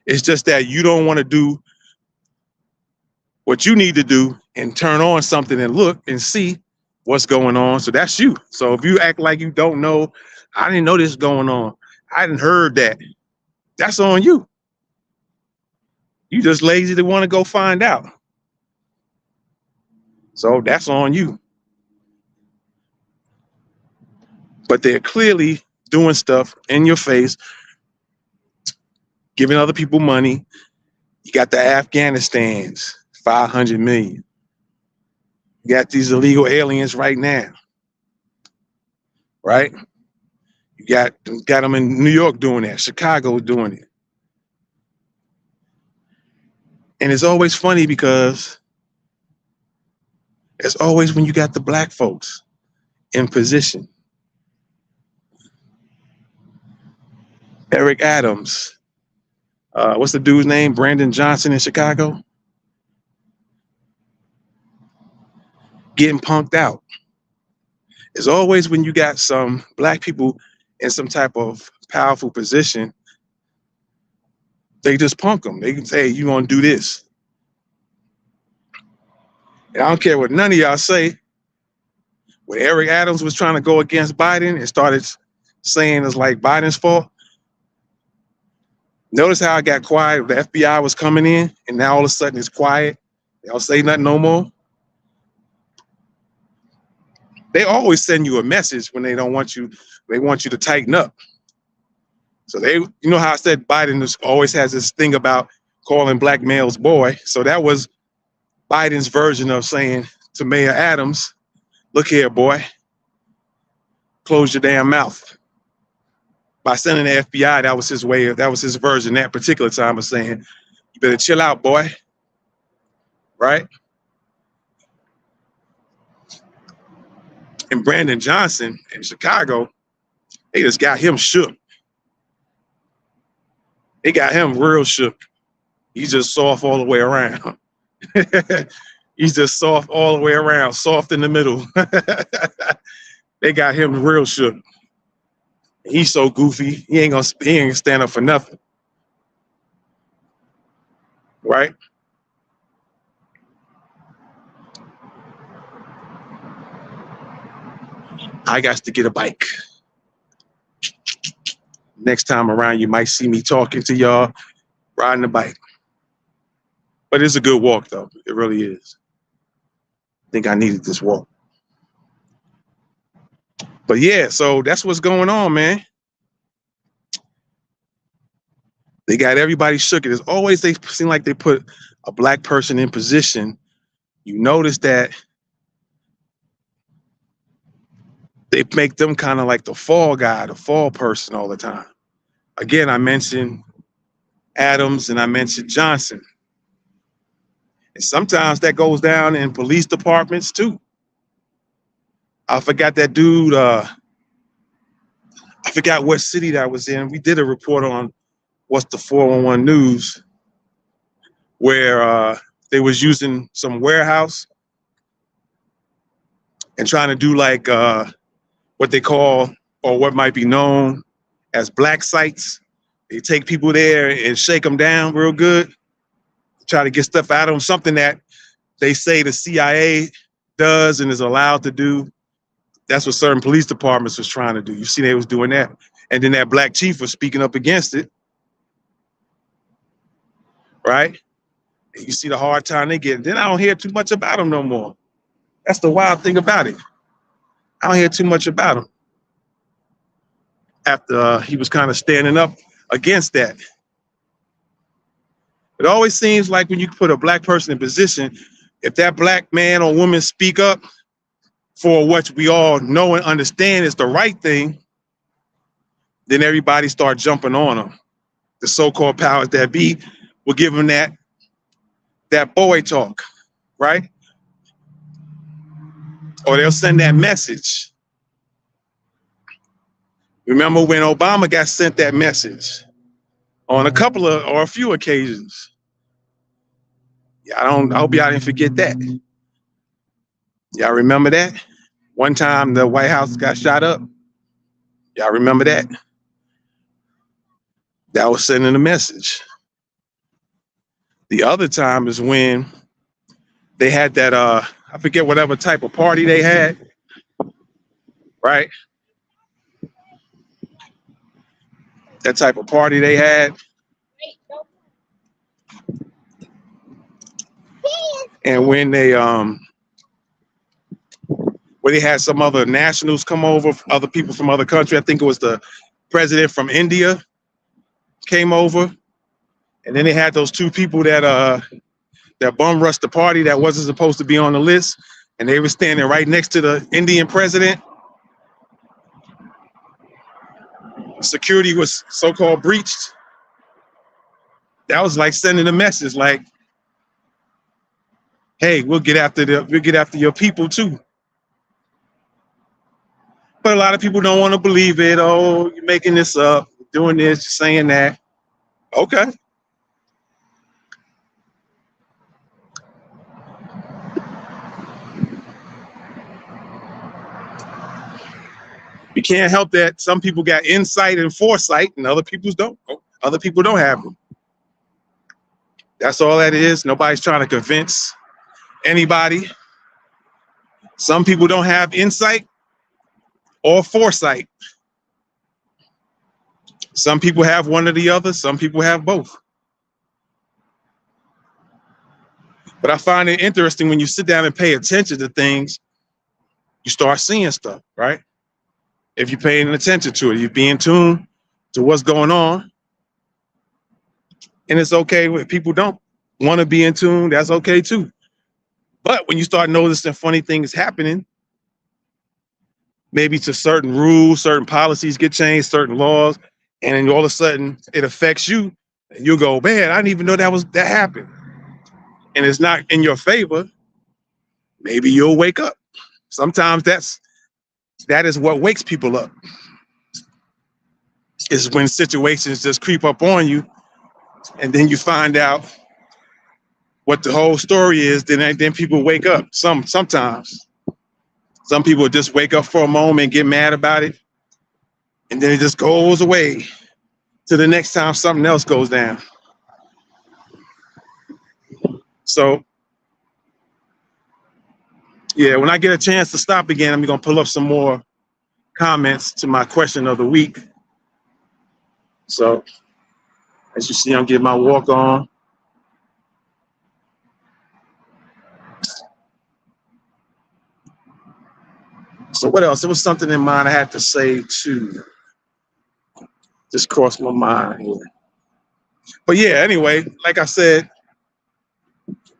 It's just that you don't want to do what you need to do and turn on something and look and see what's going on. So that's you. So if you act like you don't know, I didn't know this is going on, I didn't heard that, that's on you. You just lazy to want to go find out. So that's on you. But they're clearly doing stuff in your face, giving other people money. You got the Afghanistans, 500 million. You got these illegal aliens right now, right? You got them in New York doing that, Chicago doing it. And it's always funny because it's always when you got the black folks in position. Eric Adams, what's the dude's name? Brandon Johnson in Chicago. Getting punked out. It's always when you got some black people in some type of powerful position, they just punk them. They can say, hey, you gonna do this. And I don't care what none of y'all say. When Eric Adams was trying to go against Biden and started saying it's like Biden's fault, notice how it got quiet. The FBI was coming in, and now all of a sudden it's quiet. They don't say nothing no more. They always send you a message when they don't want you. They want you to tighten up. So they, you know how I said Biden always has this thing about calling black males boy. So that was Biden's version of saying to Mayor Adams, look here, boy, close your damn mouth. By sending the FBI, that was his way, that was his version that particular time of saying, you better chill out, boy, right? And Brandon Johnson in Chicago, they just got him shook. They got him real shook. He's just soft all the way around. He's just soft all the way around, soft in the middle. They got him real shook. He's so goofy, he ain't gonna stand up for nothing. Right? I got to get a bike. Next time around, you might see me talking to y'all, riding a bike. But it's a good walk, though. It really is. I think I needed this walk. But yeah, so that's what's going on, man. They got everybody shook. It's always, they seem like they put a black person in position. You notice that they make them kind of like the fall guy, the fall person all the time. Again, I mentioned Adams and I mentioned Johnson. And sometimes that goes down in police departments too. I forgot that dude, I forgot what city that was in. We did a report on what's the 411 news where they was using some warehouse and trying to do like what they call, or what might be known as black sites. They take people there and shake them down real good, try to get stuff out of them, something that they say the CIA does and is allowed to do. That's what certain police departments was trying to do. You see, they was doing that. And then that black chief was speaking up against it. Right? And you see the hard time they get. Then I don't hear too much about them no more. That's the wild thing about it. I don't hear too much about him after he was kind of standing up against that. It always seems like when you put a black person in position, if that black man or woman speak up for what we all know and understand is the right thing, then everybody start jumping on them. The so-called powers that be will give them that boy talk, right? Or they'll send that message. Remember when Obama got sent that message on a couple of, or a few occasions? Yeah, I hope y'all didn't forget that. Y'all remember that? One time the White House got shot up. Y'all remember that? That was sending a message. The other time is when they had that, I forget whatever type of party they had, right? That type of party they had. And when they, where they had some other nationals come over, other people from other countries, I think it was the president from India came over. And then they had those two people that bum rushed the party that wasn't supposed to be on the list. And they were standing right next to the Indian president. security was so-called breached, that was like sending a message like, hey, we'll get after your people too. But a lot of people don't want to believe it. Oh, you're making this up, doing this, saying that. Okay. You can't help that some people got insight and foresight and other people don't. Other people don't have them. That's all that is. Nobody's trying to convince anybody. Some people don't have insight or foresight. Some people have one or the other. Some people have both. But I find it interesting when you sit down and pay attention to things, you start seeing stuff, right? If you're paying attention to it, you're being tuned to what's going on. And it's okay if people don't want to be in tune, that's okay too. But when you start noticing funny things happening, maybe to certain rules, certain policies get changed, certain laws, and then all of a sudden it affects you, and you'll go, man, I didn't even know that happened. And it's not in your favor. Maybe you'll wake up. Sometimes that is what wakes people up. Is when situations just creep up on you, and then you find out what the whole story is. Then people wake up. Sometimes some people just wake up for a moment, get mad about it, and then it just goes away to the next time something else goes down. So yeah, when I get a chance to stop again, I'm gonna pull up some more comments to my question of the week. So as you see, I'm getting my walk on. So what else? There was something in mind I had to say too. Just crossed my mind here. But yeah, anyway, like I said,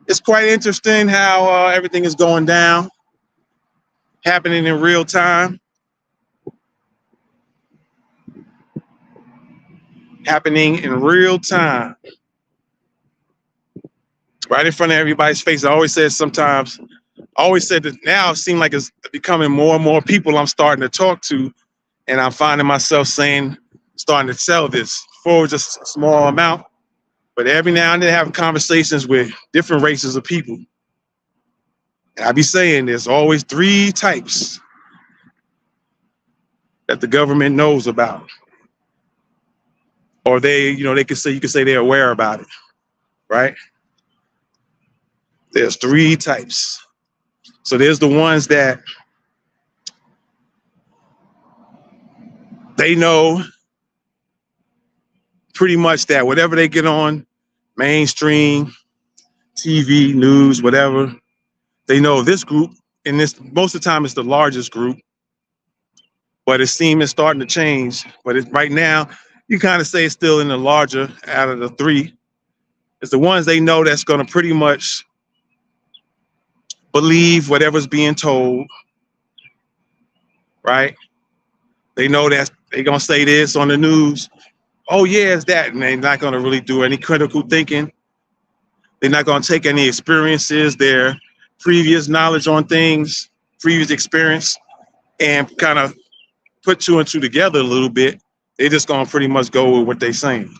it's quite interesting how everything is going down, happening in real time. Happening in real time. Right in front of everybody's face. I always said that now it seems like it's becoming more and more people I'm starting to talk to, and I'm finding myself starting to sell this. Before it was just a small amount, but every now and then I have conversations with different races of people. And I be saying there's always 3 types that the government knows about. Or you could say they're aware about it, right? There's 3 types. So there's the ones that they know pretty much that whatever they get on mainstream, TV, news, whatever, they know this group, and this most of the time it's the largest group, but it seems it's starting to change. But right now, you kind of say it's still in the larger out of the 3. It's the ones they know that's going to pretty much believe whatever's being told, right? They know that they're going to say this on the news. Oh, yeah, it's that. And they're not going to really do any critical thinking. They're not going to take any experiences, their previous knowledge on things, previous experience, and kind of put 2 and 2 together a little bit. They're just going to pretty much go with what they're saying.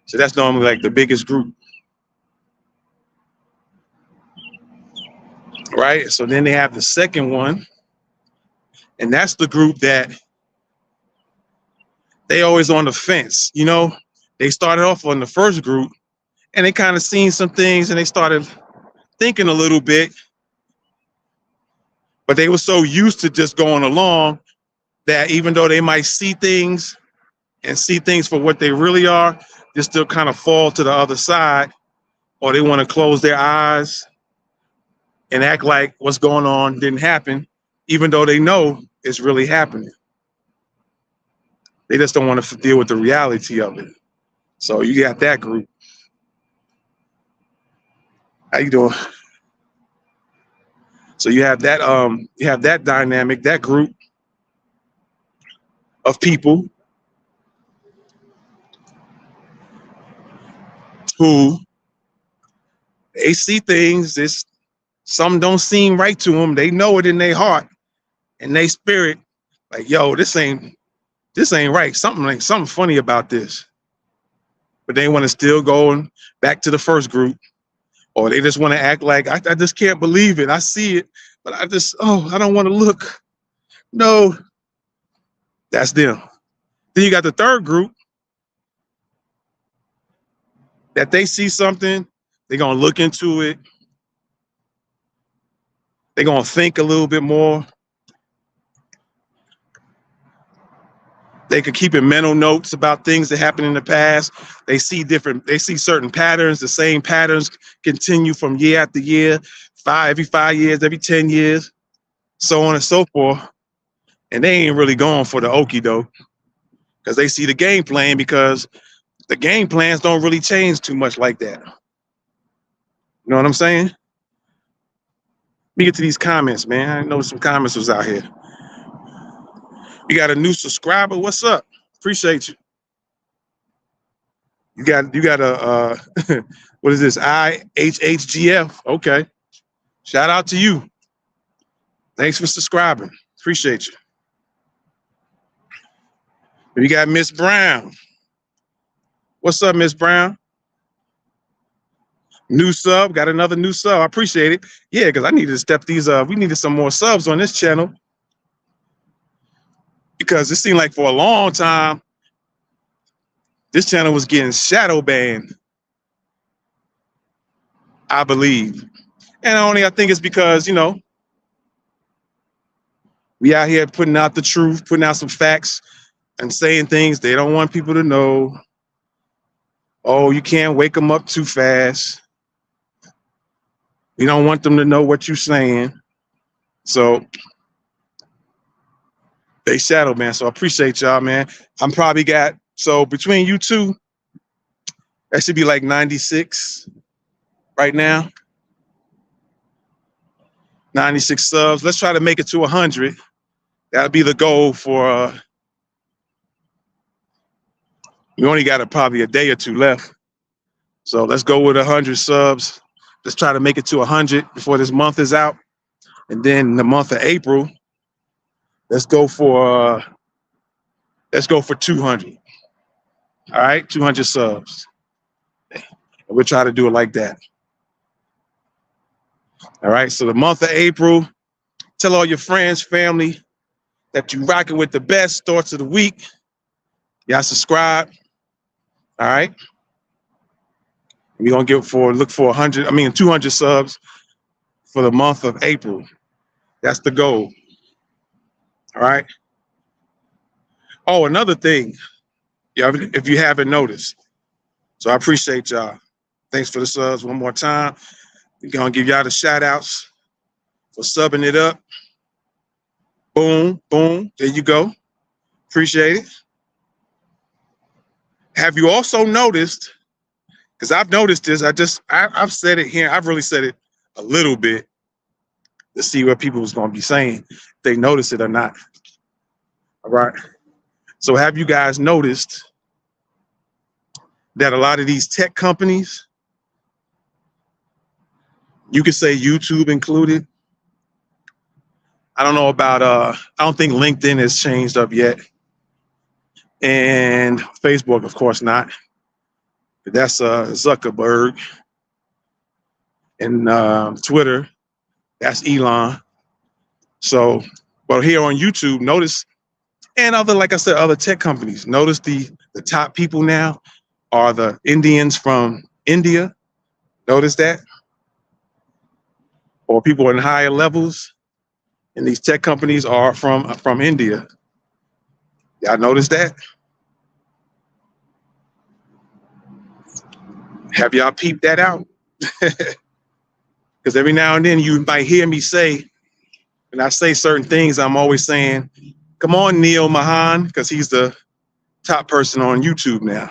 So that's normally like the biggest group. Right? So then they have the second one, and that's the group that they always on the fence. You know, they started off on the first group, and they kind of seen some things, and they started thinking a little bit, but they were so used to just going along that even though they might see things and see things for what they really are, they still kind of fall to the other side, or they want to close their eyes and act like what's going on didn't happen, even though they know it's really happening. They just don't want to deal with the reality of it. So you got that group. How you doing? So you have that dynamic, that group of people. who they see things, some don't seem right to them. They know it in their heart and they spirit, like, yo, this ain't right. Something funny about this. But they want to still go back to the first group, or they just want to act like I just can't believe it. I see it, but I don't want to look. No, that's them. Then you got the third group that they see something, they're gonna look into it, they're gonna think a little bit more. They could keep in mental notes about things that happened in the past. They see certain patterns. The same patterns continue from year after year, every 5 years, every 10 years, so on and so forth. And they ain't really going for the okie doke because they see the game plan, because the game plans don't really change too much like that. You know what I'm saying? Let me get to these comments, man. I know some comments was out here. You got a new subscriber? What's up? Appreciate you. You got a what is this? IHHGF. Okay. Shout out to you. Thanks for subscribing. Appreciate you. You got Miss Brown. What's up, Miss Brown? New sub. Got another new sub. I appreciate it. Yeah, because I needed to step these up. We needed some more subs on this channel, because it seemed like for a long time this channel was getting shadow banned, I believe. And I think it's because, we out here putting out the truth, putting out some facts and saying things they don't want people to know. Oh, you can't wake them up too fast. We don't want them to know what you're saying. So they shadow, man. So I appreciate y'all, man. I'm probably so between you two, that should be like 96 right now. 96 subs. Let's try to make it to 100. That'll be the goal for, we only got probably a day or two left. So let's go with 100 subs. Let's try to make it to 100 before this month is out. And then the month of April, let's go for 200. All right, 200 subs. And we'll try to do it like that. All right, so the month of April, tell all your friends, family, that you rocking with the best thoughts of the week. Y'all subscribe. All right. We're gonna look for 200 subs for the month of April. That's the goal. All right. Oh, another thing, if you haven't noticed. So I appreciate y'all. Thanks for the subs one more time. We're gonna give y'all the shout outs for subbing it up. Boom, boom. There you go. Appreciate it. Have you also noticed, because I've noticed this, I've said it here, I've really said it a little bit to see what people was gonna be saying, if they notice it or not. All right. So have you guys noticed that a lot of these tech companies, you could say YouTube included, I don't know about, I don't think LinkedIn has changed up yet. And Facebook, of course not. That's Zuckerberg. And Twitter, that's Elon. So, but here on YouTube, notice, and like I said, other tech companies, notice the top people now are the Indians from India. Notice that? Or people in higher levels in these tech companies are from India. Y'all notice that? Have y'all peeped that out? Because every now and then you might hear me say, and I say certain things, I'm always saying, come on, Neil Mahan, because he's the top person on YouTube now.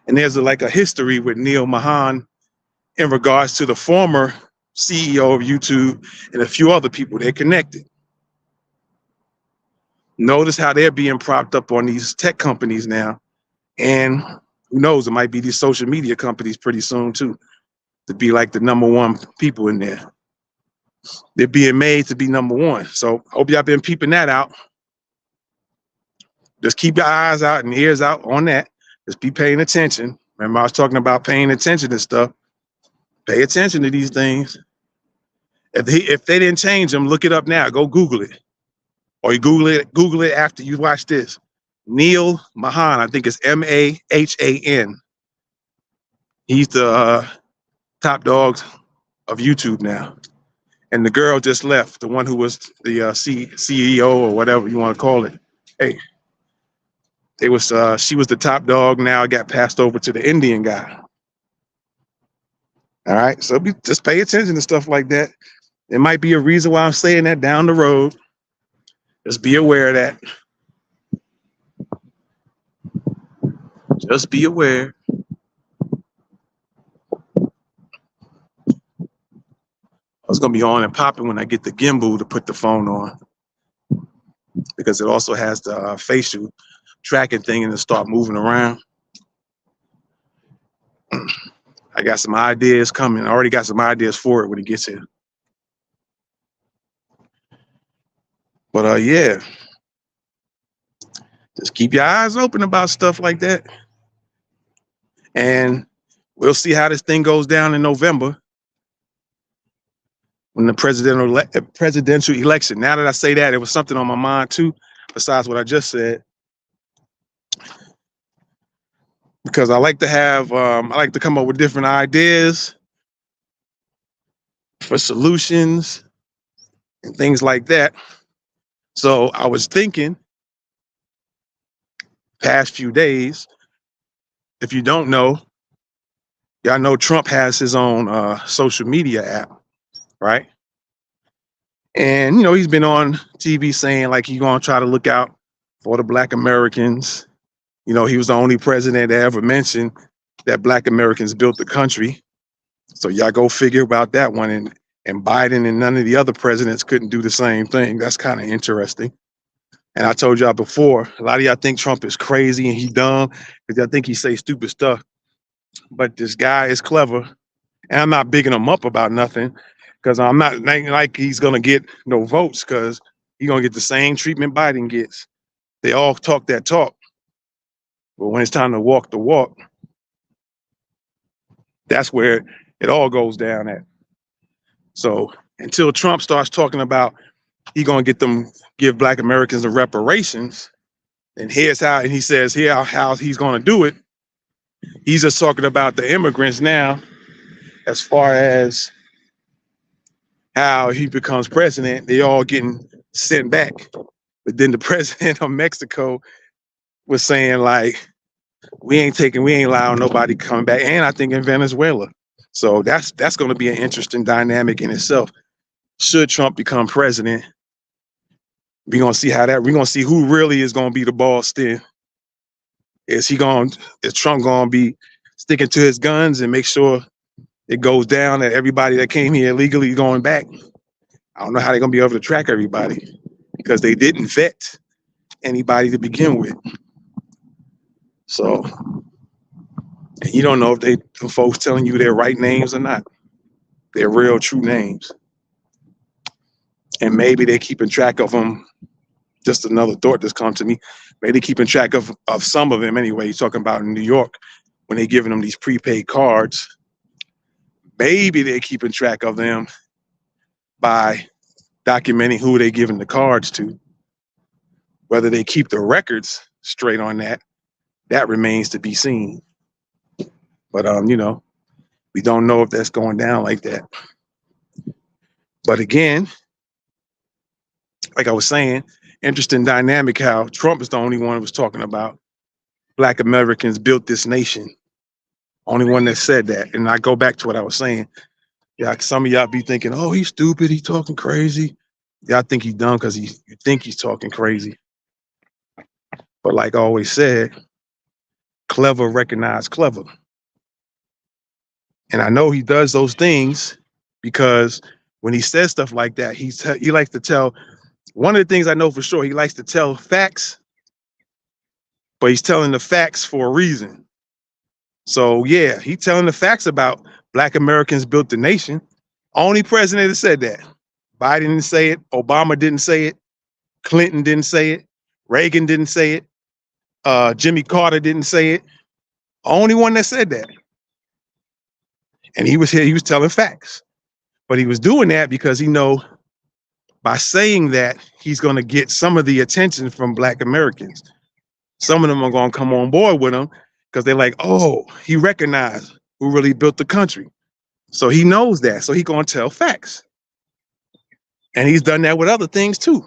And there's like a history with Neil Mahan in regards to the former CEO of YouTube and a few other people. They're connected. Notice how they're being propped up on these tech companies now. And Who knows? It might be these social media companies pretty soon too, to be like the number one people in there. They're being made to be number one. So I hope y'all been peeping that out. Just keep your eyes out and ears out on that. Just be paying attention. Remember, I was talking about paying attention to stuff. Pay attention to these things. If they didn't change them, look it up now. Go Google it. Or you Google it after you watch this. Neil Mahan, I think it's Mahan. He's the top dog of YouTube now. And the girl just left, the one who was the CEO or whatever you want to call it. Hey, she was the top dog. Now it got passed over to the Indian guy. All right, so just pay attention to stuff like that. There might be a reason why I'm saying that down the road. Just be aware of that. Just be aware. I was gonna be on and popping when I get the gimbal to put the phone on, because it also has the facial tracking thing and to start moving around. I got some ideas coming. I already got some ideas for it when it gets here. But yeah, just keep your eyes open about stuff like that. And we'll see how this thing goes down in November when the presidential election. Now that I say that, it was something on my mind too, besides what I just said. Because I like to come up with different ideas for solutions and things like that. So I was thinking, past few days, if you don't know, y'all know Trump has his own social media app, right? And, you know, he's been on TV saying like he's going to try to look out for the Black Americans. You know, he was the only president that ever mentioned that Black Americans built the country. So y'all go figure about that one. And Biden and none of the other presidents couldn't do the same thing. That's kind of interesting. And I told y'all before, a lot of y'all think Trump is crazy and he's dumb because y'all think he say stupid stuff. But this guy is clever. And I'm not bigging him up about nothing, because I'm not like he's going to get no votes, because he's going to get the same treatment Biden gets. They all talk that talk. But when it's time to walk the walk, that's where it all goes down at. So until Trump starts talking about he's going to give Black Americans the reparations, and here's how, and he says here how he's going to do it. He's just talking about the immigrants now, as far as how he becomes president, they all getting sent back. But then the president of Mexico was saying like, we ain't allowing nobody coming back. And I think in Venezuela. So that's going to be an interesting dynamic in itself. Should Trump become president, we're going to see who really is going to be the boss then. Is Trump going to be sticking to his guns and make sure it goes down that everybody that came here illegally going back? I don't know how they're going to be able to track everybody, because they didn't vet anybody to begin with. So, and you don't know if the folks telling you their right names or not, their real true names. And maybe they're keeping track of them. Just another thought that's come to me. Maybe they're keeping track of some of them anyway. You're talking about in New York, when they're giving them these prepaid cards. Maybe they're keeping track of them by documenting who they're giving the cards to. Whether they keep the records straight on that remains to be seen. But you know, we don't know if that's going down like that. But again, like I was saying, interesting dynamic how Trump is the only one who was talking about Black Americans built this nation. Only one that said that. And I go back to what I was saying. Yeah, some of y'all be thinking, oh, he's stupid, he's talking crazy. Y'all think he's dumb because you think he's talking crazy. But like I always said, clever recognize clever. And I know he does those things because when he says stuff like that, he likes to tell, one of the things I know for sure, he likes to tell facts, but he's telling the facts for a reason. So yeah, he telling the facts about Black Americans built the nation. Only president that said that. Biden didn't say it. Obama didn't say it. Clinton didn't say it. Reagan didn't say it. Jimmy Carter didn't say it. Only one that said that. And he was here. He was telling facts. But he was doing that because he know by saying that he's going to get some of the attention from Black Americans. Some of them are going to come on board with him because they're like, oh, he recognized who really built the country. So he knows that. So he's going to tell facts. And he's done that with other things too.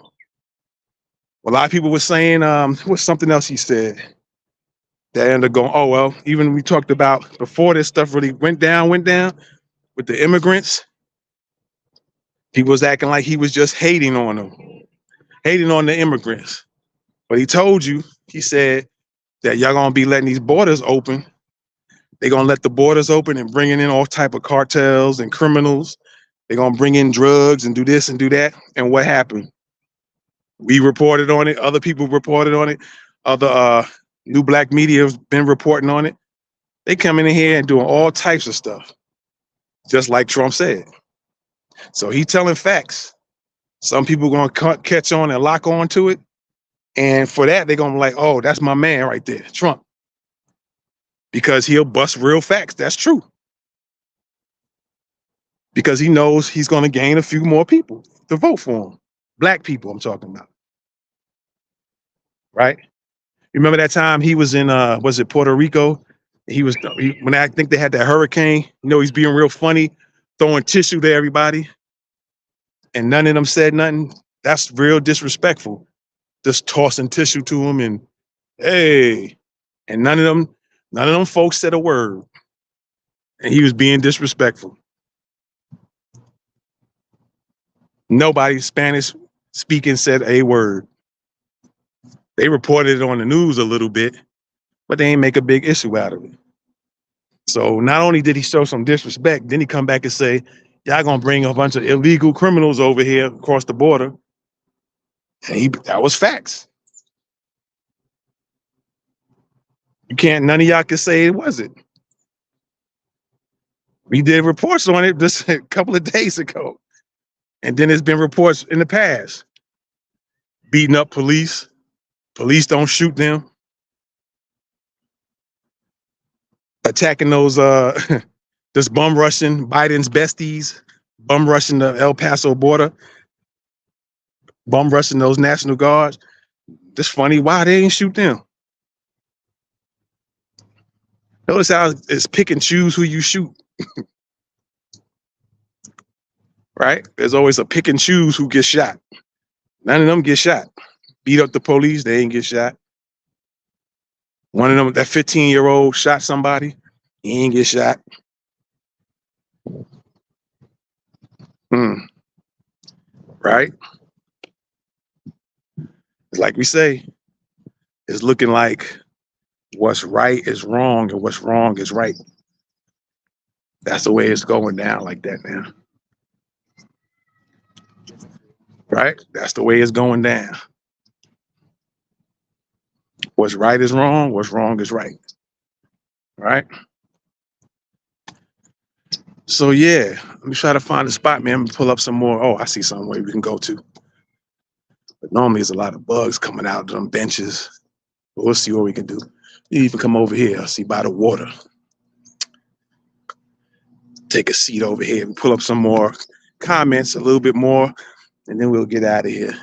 A lot of people were saying, what's something else he said? That ended up going, oh, well, even we talked about before this stuff really went down with the immigrants. He was acting like he was just hating on them, hating on the immigrants. But he told you, he said that y'all gonna be letting these borders open. They're gonna let the borders open and bringing in all type of cartels and criminals. They're gonna bring in drugs and do this and do that. And what happened? We reported on it. Other people reported on it. Other new Black media has been reporting on it. They coming in here and doing all types of stuff, just like Trump said. So he telling facts. Some people gonna catch on and lock on to it. And for that, they're gonna be like, oh, that's my man right there, Trump. Because he'll bust real facts. That's true. Because he knows he's gonna gain a few more people to vote for him. Black people, I'm talking about. Right? Remember that time he was in was it Puerto Rico? When I think they had that hurricane, he's being real funny, throwing tissue to everybody, and none of them said nothing. That's real disrespectful. Just tossing tissue to him and hey, and none of them folks said a word. And he was being disrespectful. Nobody Spanish speaking said a word. They reported it on the news a little bit, but they ain't make a big issue out of it. So not only did he show some disrespect, then he come back and say, y'all gonna bring a bunch of illegal criminals over here across the border. And that was facts. None of y'all can say it wasn't. We did reports on it just a couple of days ago. And then there's been reports in the past. Beating up police. Police don't shoot them. Attacking those just bum rushing Biden's besties, bum rushing the El Paso border, bum rushing those National Guards. Just funny why they ain't shoot them. Notice how it's pick and choose who you shoot. Right? There's always a pick and choose who gets shot. None of them get shot. Beat up the police, they ain't get shot. One of them, that 15-year-old shot somebody, he ain't get shot. Right? It's like we say, it's looking like what's right is wrong and what's wrong is right. That's the way it's going down like that now. Right? That's the way it's going down. What's right is wrong, what's wrong is right. Right? So yeah, let me try to find a spot, man. Let me pull up some more. Oh, I see somewhere we can go to. But normally there's a lot of bugs coming out of them benches. But we'll see what we can do. You even come over here, I see by the water. Take a seat over here and pull up some more comments, a little bit more, and then we'll get out of here.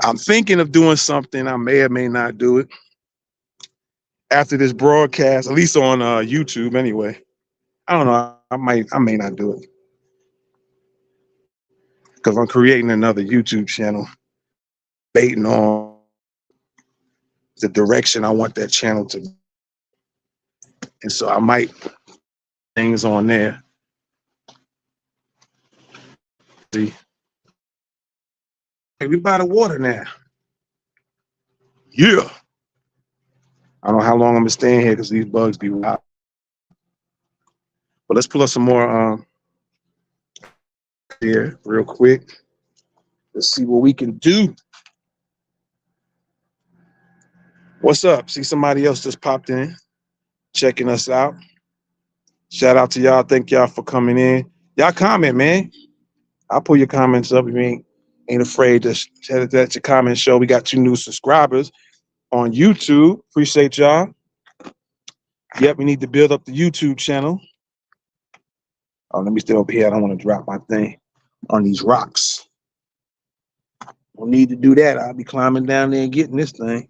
I'm thinking of doing something. I may or may not do it after this broadcast, at least on YouTube anyway. I don't know. I may not do it because I'm creating another YouTube channel, debating on the direction I want that channel to be. And so I might put things on there. See, hey, we by the water now. Yeah. I don't know how long I'm gonna stay in here because these bugs be wild. But let's pull up some more here real quick. Let's see what we can do. What's up? See, somebody else just popped in, checking us out. Shout out to y'all. Thank y'all for coming in. Y'all comment, man. I'll pull your comments up if you ain't afraid to let your comments show. We got 2 new subscribers on YouTube. Appreciate y'all. Yep, we need to build up the YouTube channel. Oh, let me stay over here. I don't want to drop my thing on these rocks. We'll need to do that. I'll be climbing down there and getting this thing.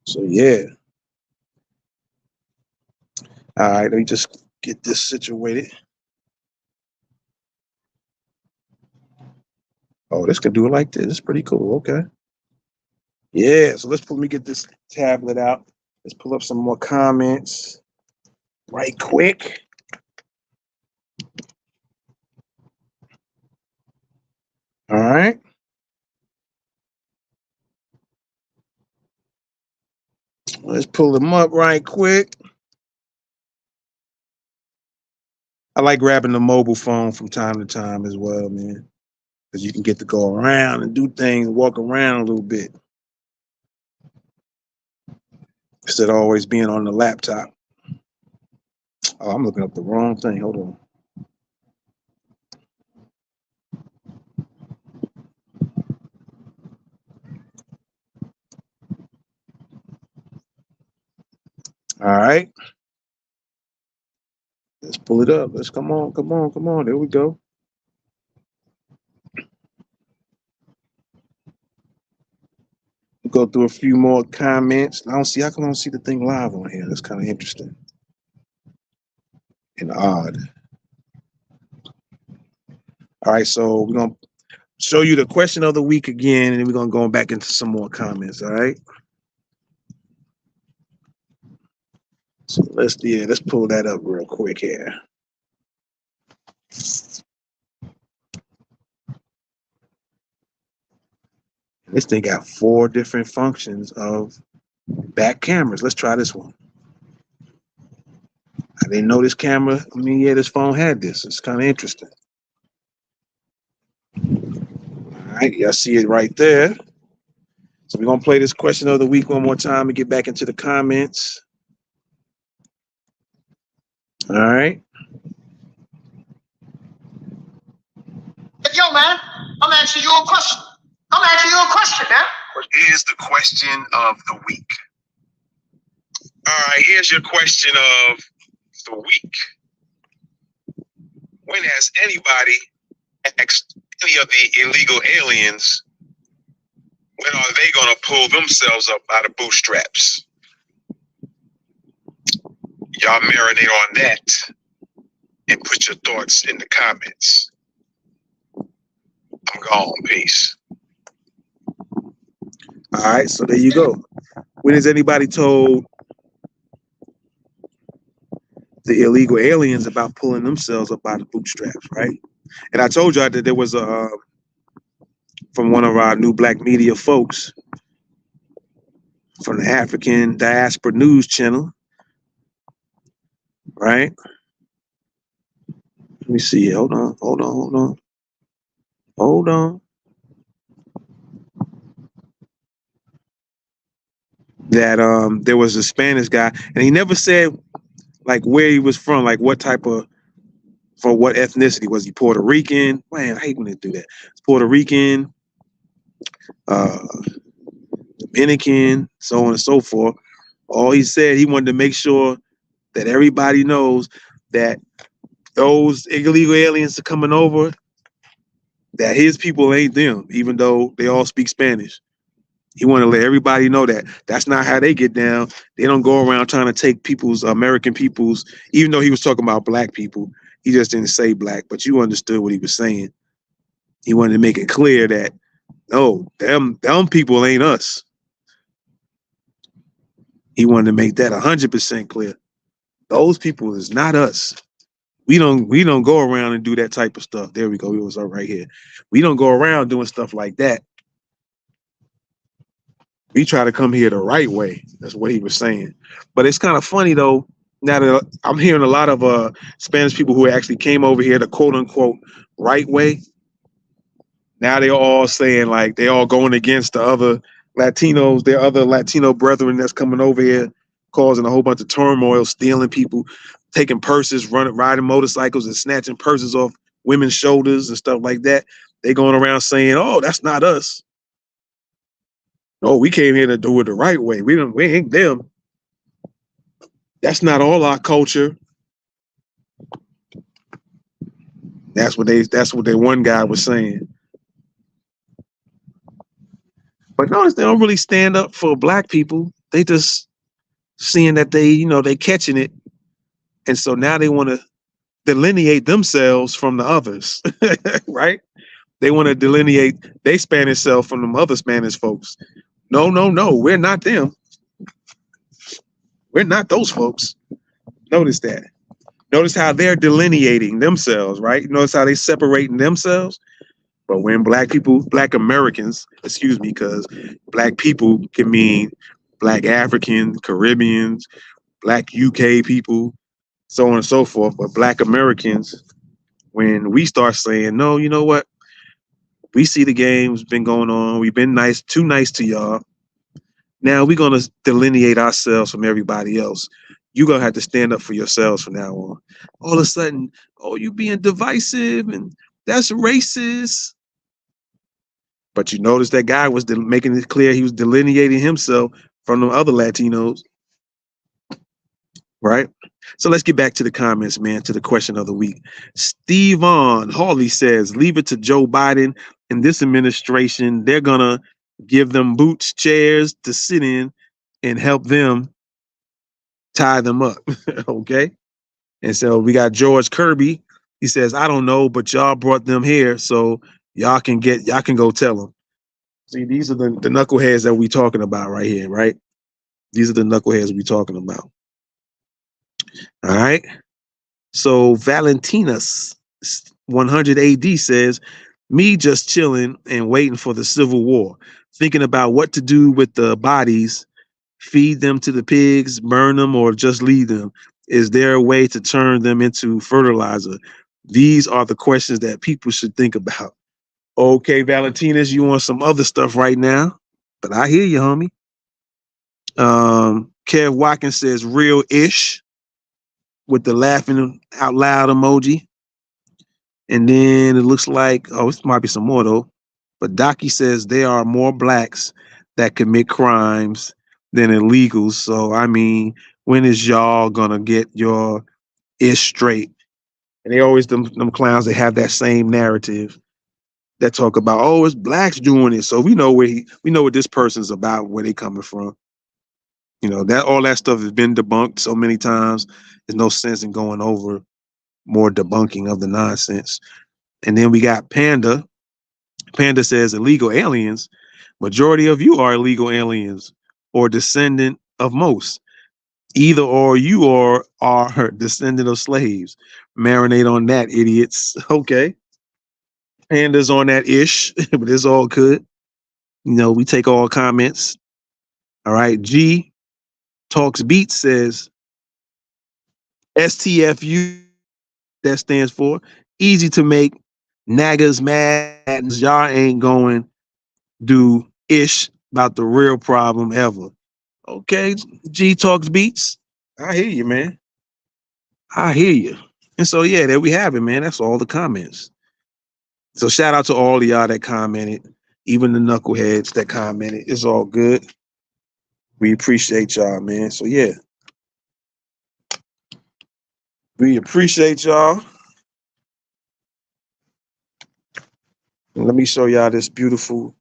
So, yeah. All right, let me just get this situated. Oh, this could do it like this. It's pretty cool. Okay. Yeah, so let me get this tablet out. Let's pull up some more comments right quick. All right. Let's pull them up right quick. I like grabbing the mobile phone from time to time as well, man, because you can get to go around and do things, walk around a little bit instead of always being on the laptop. Oh, I'm looking up the wrong thing. Hold on. All right. Let's pull it up. Let's come on. There we go. Go through a few more comments. How come I don't see the thing live on here? That's kind of interesting and odd. All right, so we're gonna show you the question of the week again, and then we're gonna go back into some more comments. All right. So let's pull that up real quick here. This thing got 4 different functions of back cameras. Let's try this one. I didn't know this camera. This phone had this. It's kind of interesting. All right, y'all see it right there. So we're gonna play this question of the week one more time and get back into the comments. All right. Yo, man, I'm asking you a question. Man. Here's the question of the week. All right, here's your question of the week. When has anybody asked any of the illegal aliens, when are they going to pull themselves up out of bootstraps? Y'all marinate on that and put your thoughts in the comments. I'm gone. Peace. All right, so there you go. When has anybody told the illegal aliens about pulling themselves up out of bootstraps, right? And I told y'all that there was from one of our new black media folks from the African Diaspora News Channel, right? Let me see. Hold on. That there was a Spanish guy, and he never said like where he was from, like what ethnicity was he? Puerto Rican? Man, I hate when they do that. It's Puerto Rican, Dominican, so on and so forth. All he said, he wanted to make sure that everybody knows that those illegal aliens are coming over, that his people ain't them, even though they all speak Spanish. He wanted to let everybody know that that's not how they get down. They don't go around trying to take American people's, even though he was talking about black people, he just didn't say black, but you understood what he was saying. He wanted to make it clear that, no, them people ain't us. He wanted to make that 100% clear. Those people is not us. We don't go around and do that type of stuff. There we go. It was right here. We don't go around doing stuff like that. We try to come here the right way. That's what he was saying. But it's kind of funny though. Now that I'm hearing a lot of Spanish people who actually came over here the quote unquote right way. Now they're all saying like they all going against the other, Latinos, their other Latino brethren that's coming over here, causing a whole bunch of turmoil, stealing people, taking purses, riding motorcycles and snatching purses off women's shoulders and stuff like that. They going around saying, "Oh, that's not us. No, we came here to do it the right way. We ain't them. That's not all our culture." That's what their one guy was saying. But notice they don't really stand up for black people. They just seeing that they catching it. And so now they want to delineate themselves from the others, right? They want to delineate they Spanish self from them other Spanish folks. No, no, no, we're not them. We're not those folks. Notice that. Notice how they're delineating themselves, right? Notice how they separating themselves. But when black Americans, excuse me, because black people can mean black African, Caribbeans, black UK people, so on and so forth. But black Americans, when we start saying, no, you know what? We see the game's been going on. We've been too nice to y'all. Now we're going to delineate ourselves from everybody else. You're going to have to stand up for yourselves from now on. All of a sudden, oh, you being divisive and that's racist. But you notice that guy was making it clear he was delineating himself from the other Latinos, right? So let's get back to the comments, man, to the question of the week. Stevon Hawley says, leave it to Joe Biden and this administration. They're going to give them boots, chairs to sit in and help them tie them up. Okay. And so we got George Kirby. He says, I don't know, but y'all brought them here. So y'all can go tell them. See, these are the knuckleheads that we talking about right here, right? These are the knuckleheads we talking about. All right. So Valentinus 100 AD says, me just chilling and waiting for the Civil War, thinking about what to do with the bodies, feed them to the pigs, burn them, or just leave them. Is there a way to turn them into fertilizer? These are the questions that people should think about. Okay, Valentinus, you want some other stuff right now, but I hear you, homie. Kev Watkins says real-ish with the laughing out loud emoji. And then it looks like, this might be some more though. But Docky says there are more blacks that commit crimes than illegals. So, I mean, when is y'all gonna get your ish straight? And they always, them clowns, they have that same narrative that talk about, oh, it's blacks doing it. So we know we know what this person's about, where they coming from. You know, that all that stuff has been debunked so many times. There's no sense in going over more debunking of the nonsense. And then we got Panda. Panda says illegal aliens. Majority of you are illegal aliens or descendant of most. Either or you are descendant of slaves. Marinate on that, idiots. Okay. Panda's on that ish, but it's all good. You know, we take all comments. All right. G Talks Beats says STFU, that stands for easy to make naggers mad. Y'all ain't going do ish about the real problem ever. Okay, G Talks Beats. I hear you, man. I hear you. And so, yeah, there we have it, man. That's all the comments. So shout out to all of y'all that commented, even the knuckleheads that commented. It's all good. We appreciate y'all, man. So, yeah. We appreciate y'all. And let me show y'all this beautiful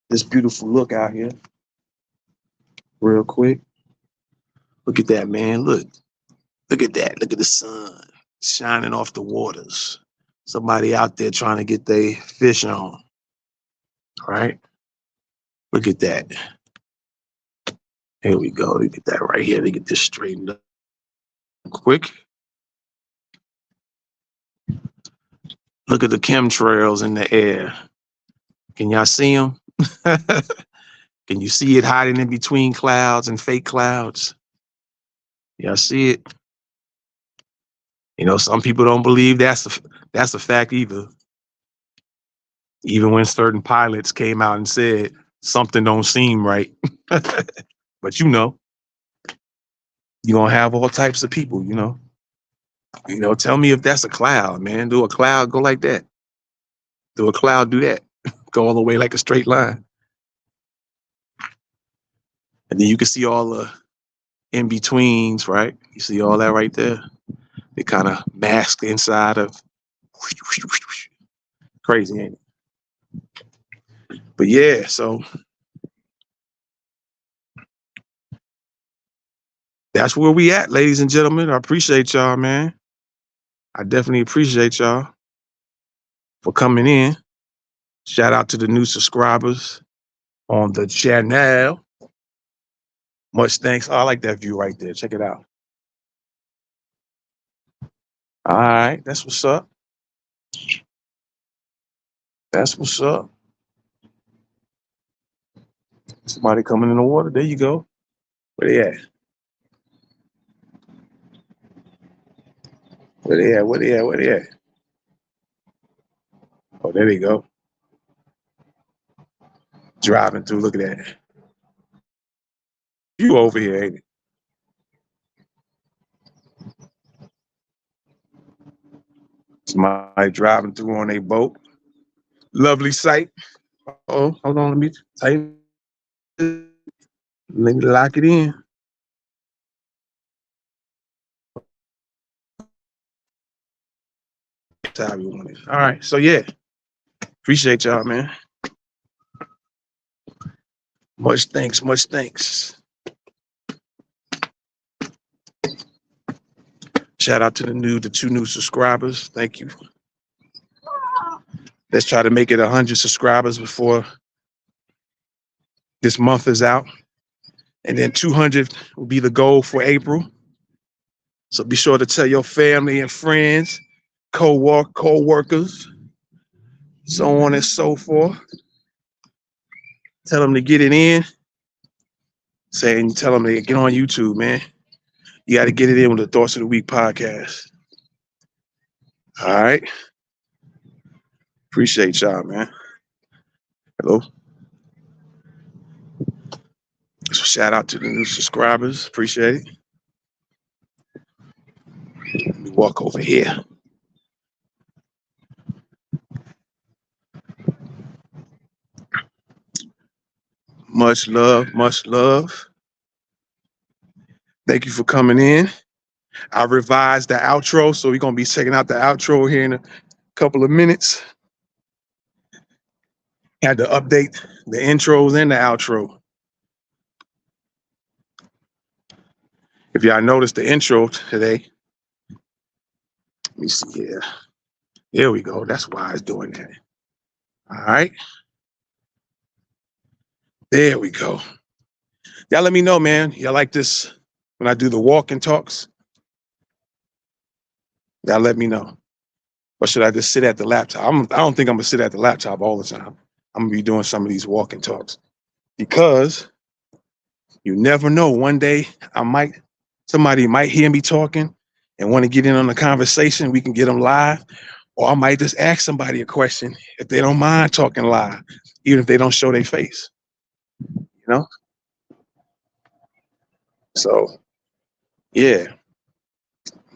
look out here real quick. Look at that, man. Look at that. Look at the sun shining off the waters. Somebody out there trying to get their fish on. All right. Look at that. Here we go. Look at that right here. Let me get this straightened up quick. Look at the chemtrails in the air. Can y'all see them? Can you see it hiding in between clouds and fake clouds? Y'all see it? You know, some people don't believe that's a fact either. Even when certain pilots came out and said something don't seem right. But you're gonna have all types of people. Tell me if that's a cloud, man. Do a cloud go like that? Do a cloud do that? Go all the way like a straight line. And then you can see all the in betweens, right? You see all that right there. They kind of mask inside of crazy, ain't it? But yeah, so that's where we at, ladies and gentlemen. I appreciate y'all, man. I definitely appreciate y'all for coming in. Shout out to the new subscribers on the channel. Much thanks. Oh, I like that view right there. Check it out. All right, that's what's up. That's what's up. Somebody coming in the water. There you go. Where they at? Where they at? Where they at? Where they at? Oh, there they go. Driving through. Look at that. You over here, ain't it? Somebody driving through on a boat. Lovely sight. Oh, hold on. Let me tighten. Let me lock it in. All right. So yeah. Appreciate y'all, man. Much thanks. Much thanks. Shout out to the 2 new subscribers. Thank you. Let's try to make it 100 subscribers before this month is out. And then 200 will be the goal for April. So be sure to tell your family and friends, co-workers, so on and so forth. Tell them to get it in. Tell them to get on YouTube, man. You got to get it in with the Thoughts of the Week podcast. All right. Appreciate y'all, man. Hello. So shout out to the new subscribers. Appreciate it. Let me walk over here. Much love. Much love. Thank you for coming in. I revised the outro, so we're going to be checking out the outro here in a couple of minutes. Had to update the intros and the outro. If y'all noticed the intro today, let me see here. There we go. That's why it's doing that. All right. There we go. Y'all let me know, man. Y'all like this when I do the walk and talks? Y'all let me know. Or should I just sit at the laptop? I don't think I'm going to sit at the laptop all the time. I'm going to be doing some of these walk and talks because you never know. One day somebody might hear me talking and want to get in on the conversation. We can get them live. Or I might just ask somebody a question if they don't mind talking live, even if they don't show their face. So, yeah,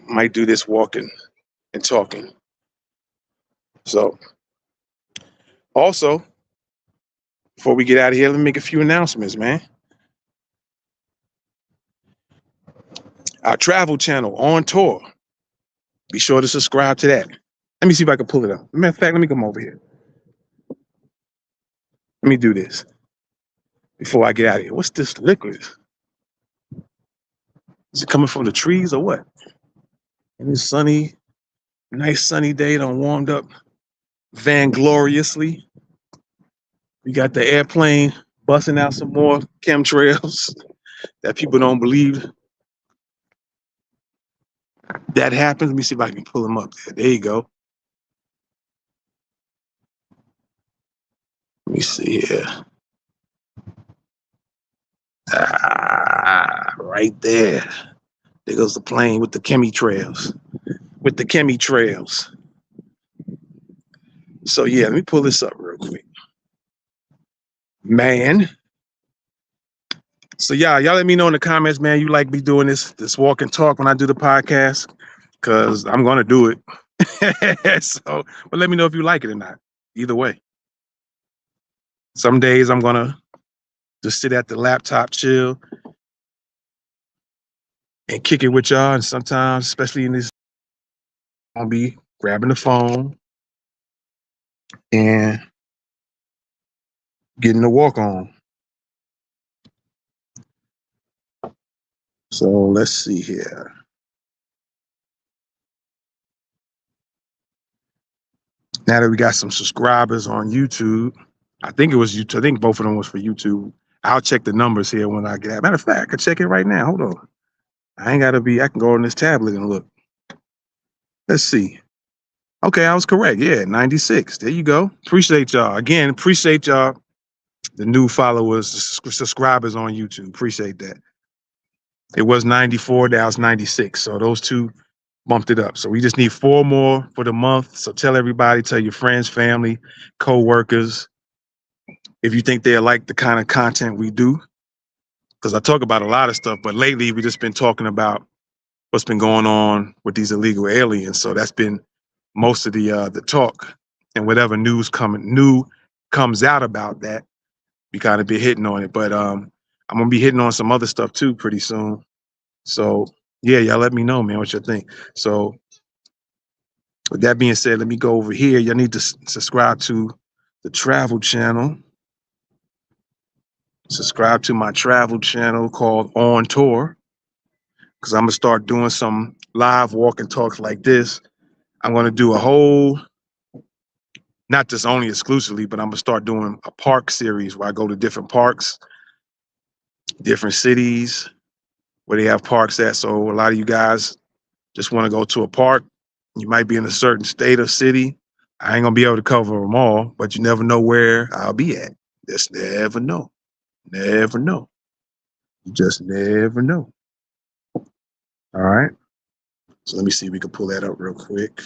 might do this walking and talking. So, also, before we get out of here, let me make a few announcements, man. Our travel channel on tour. Be sure to subscribe to that. Let me see if I can pull it up. Matter of fact, let me come over here. Let me do this before I get out of here. What's this liquid? Is it coming from the trees or what? And it's sunny, nice sunny day. Done warmed up vangloriously. We got the airplane busting out some more chemtrails that people don't believe that happens. Let me see if I can pull them up there. There you go. Let me see here. Right there. There goes the plane with the chemtrails. So yeah, let me pull this up real quick. Man. So y'all let me know in the comments, man, you like me doing this walk and talk when I do the podcast, because I'm gonna do it. So, but let me know if you like it or not. Either way. Some days I'm gonna just sit at the laptop, chill, and kick it with y'all. And sometimes, especially in this, I'll be grabbing the phone and getting the walk on. So let's see here. Now that we got some subscribers on YouTube, I think it was YouTube. I think both of them was for YouTube. I'll check the numbers here when I get out. Matter of fact, I can check it right now. Hold on. I ain't gotta be, I can go on this tablet and look. Let's see. Okay, I was correct. Yeah, 96. There you go. Appreciate y'all. Again, appreciate y'all, the new followers, subscribers on YouTube. Appreciate that. It was 94, now it's 96. So those two bumped it up. So we just need 4 more for the month. So tell everybody, tell your friends, family, co-workers, if you think they'll like the kind of content we do. Because I talk about a lot of stuff, but lately we just been talking about what's been going on with these illegal aliens. So that's been most of the talk, and whatever new comes out about that, we kind of be hitting on it. But I'm gonna be hitting on some other stuff too pretty soon. So yeah, y'all let me know, man, what you think. So with that being said, let me go over here. Y'all need to subscribe to the travel channel. Subscribe to my travel channel called On Tour, because I'm gonna start doing some live walk and talks like this. I'm gonna do a whole, not just only exclusively, but I'm gonna start doing a park series where I go to different parks, different cities where they have parks at. So a lot of you guys just want to go to a park. You might be in a certain state or city. I ain't gonna be able to cover them all, but you never know where I'll be at. Just never know. Never know. You just never know. All right. So let me see if we can pull that up real quick.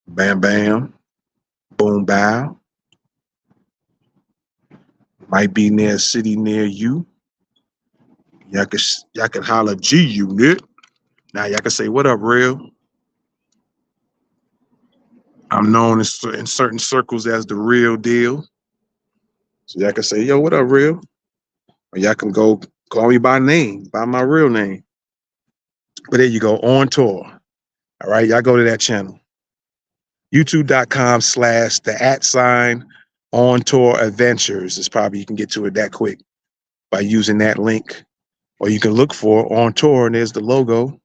Bam, bam. Boom, bow. Might be near a city near you. Y'all can holler G Unit. Now y'all can say, what up, real? I'm known in certain circles as the real deal. So y'all can say, yo, what up, real? Or y'all can go call me by name, by my real name. But there you go, On Tour. All right, y'all go to that channel. YouTube.com/the @On Tour Adventures is probably, you can get to it that quick by using that link. Or you can look for On Tour, and there's the logo.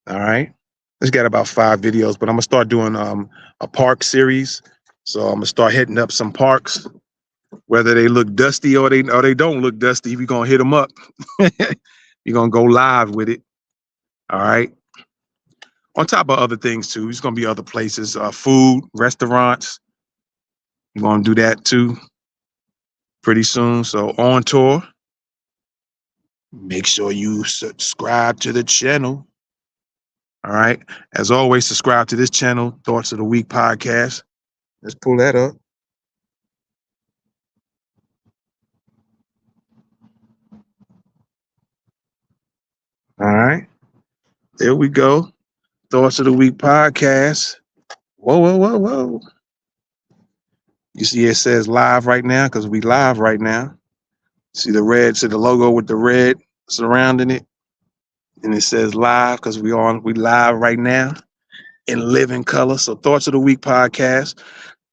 All right. It's got about 5 videos, but I'm gonna start doing a park series. So I'm gonna start hitting up some parks, whether they look dusty or they don't look dusty. We're gonna hit them up. You're gonna go live with it. All right. On top of other things too, there's gonna be other places, food, restaurants. I'm gonna do that too pretty soon. So On Tour. Make sure you subscribe to the channel. All right. As always, subscribe to this channel, Thoughts of the Week podcast. Let's pull that up. All right. There we go. Thoughts of the Week podcast. Whoa, whoa, whoa, whoa. You see it says live right now because we live right now. See the red, see the logo with the red surrounding it. And it says live because we live right now in living color. So Thoughts of the Week podcast.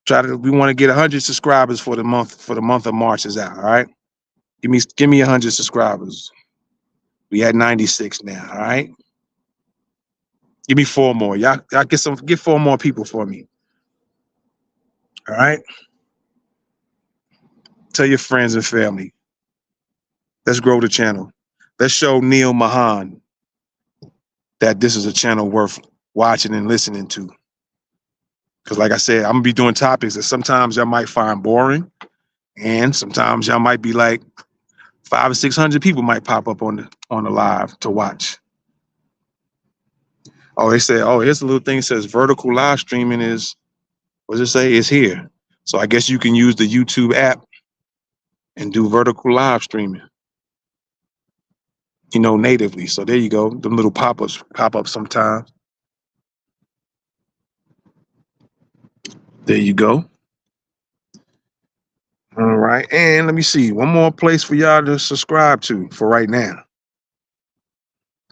We want to get 100 subscribers for the month of March is out. All right. Give me 100 subscribers. We at 96 now. All right. Give me 4 more. Y'all get 4 more people for me. All right. Tell your friends and family. Let's grow the channel. Let's show Neil Mahan that this is a channel worth watching and listening to. Because like I said, I'm gonna be doing topics that sometimes y'all might find boring, and sometimes y'all might be like 500 or 600 people might pop up on the live to watch. Oh, they said, oh, here's a little thing that says vertical live streaming is what does it say? It's here. So I guess you can use the YouTube app and do vertical live streaming, natively. So there you go. The little pop-ups pop up sometimes. There you go. All right. And let me see. One more place for y'all to subscribe to for right now.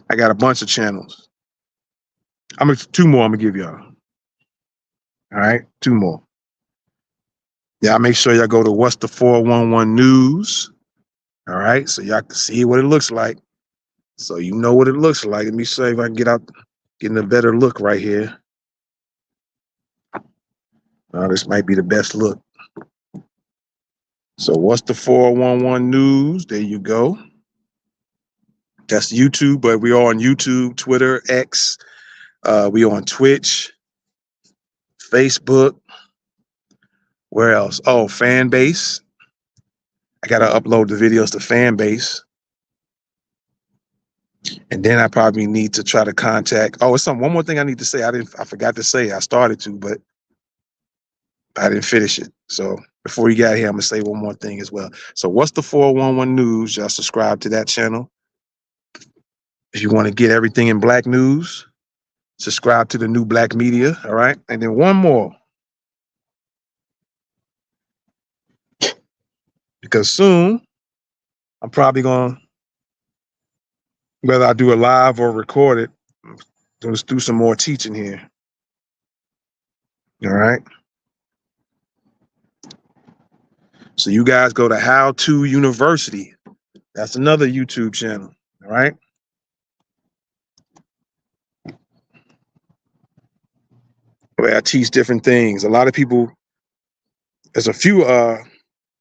I got a bunch of channels. Two more I'm gonna give y'all. All right, two more. Y'all make sure y'all go to What's the 411 News. All right, so y'all can see what it looks like. So you know what it looks like. Let me see if I can getting a better look right here. This might be the best look. So What's the 411 News? There you go. That's YouTube, but we are on YouTube, Twitter, X. We on Twitch, Facebook. Where else? Oh, fan base. I gotta upload the videos to fan base. And then I probably need to try to contact. Oh, it's one more thing I need to say. I forgot to say. I started to, but I didn't finish it. So before you got here, I'm gonna say one more thing as well. So What's the 411 News? Y'all subscribe to that channel. If you want to get everything in Black news, subscribe to the New Black Media. All right. And then one more. Because soon I'm probably gonna, whether I do it live or record it, let's do some more teaching here. All right. So you guys go to How To University. That's another YouTube channel. All right. Where I teach different things. A lot of people, there's a few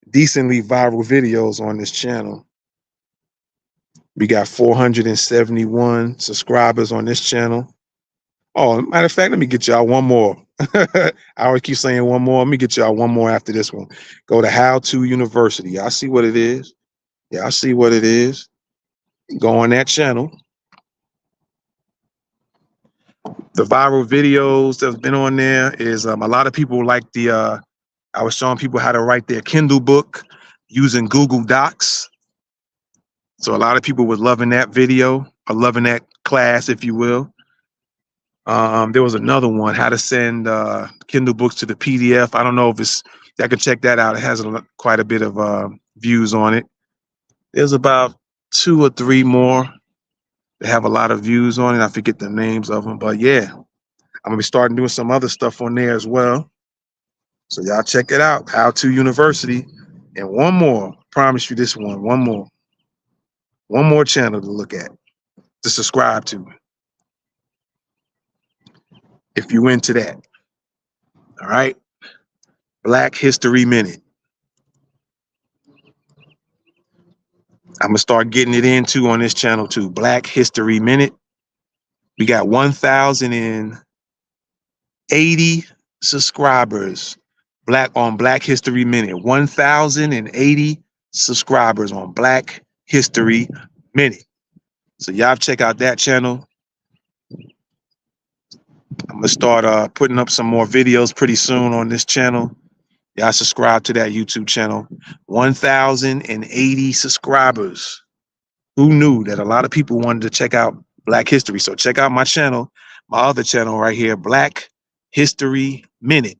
decently viral videos on this channel. We got 471 subscribers on this channel. Oh, matter of fact, let me get y'all one more. I always keep saying one more. Let me get y'all one more after this one. Go to How To University. Y'all see what it is. Y'all see what it is. Go on that channel. The viral videos that's been on there is a lot of people like I was showing people how to write their Kindle book using Google Docs. So a lot of people were loving that video or loving that class, if you will. There was another one, how to send Kindle books to the PDF. I don't know if I can check that out. It has quite a bit of views on it. There's about 2 or 3 more that have a lot of views on it. I forget the names of them, but yeah, I'm gonna be starting doing some other stuff on there as well. So y'all check it out, How To University. And one more, promise you this one more channel to look at, to subscribe to, if you into that. All right, Black History Minute. I'm gonna start getting it into on this channel too. Black History Minute. We got 1,080 subscribers. Black History Minute. 1,080 subscribers on Black History Minute. So y'all check out that channel. I'm gonna start putting up some more videos pretty soon on this channel. Y'all subscribe to that YouTube channel. 1,080 subscribers. Who knew that a lot of people wanted to check out Black history? So check out my channel, my other channel right here, Black History Minute.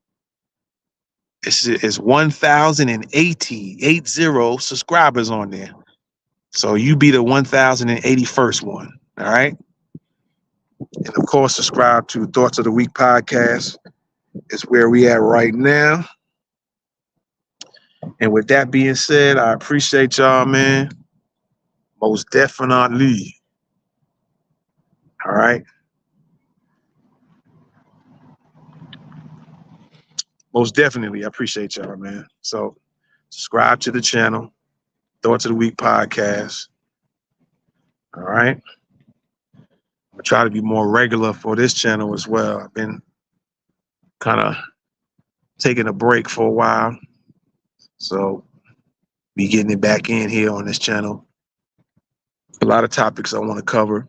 It's 1,080 subscribers on there. So you be the 1,081st one. All right. And of course, subscribe to Thoughts of the Week podcast. Is where we at right now. And with that being said, I appreciate y'all, man. Most definitely. All right. Most definitely. I appreciate y'all, man. So subscribe to the channel, Thoughts of the Week podcast. All right. I try to be more regular for this channel as well. I've been kind of taking a break for a while. So be getting it back in here on this channel. A lot of topics I want to cover.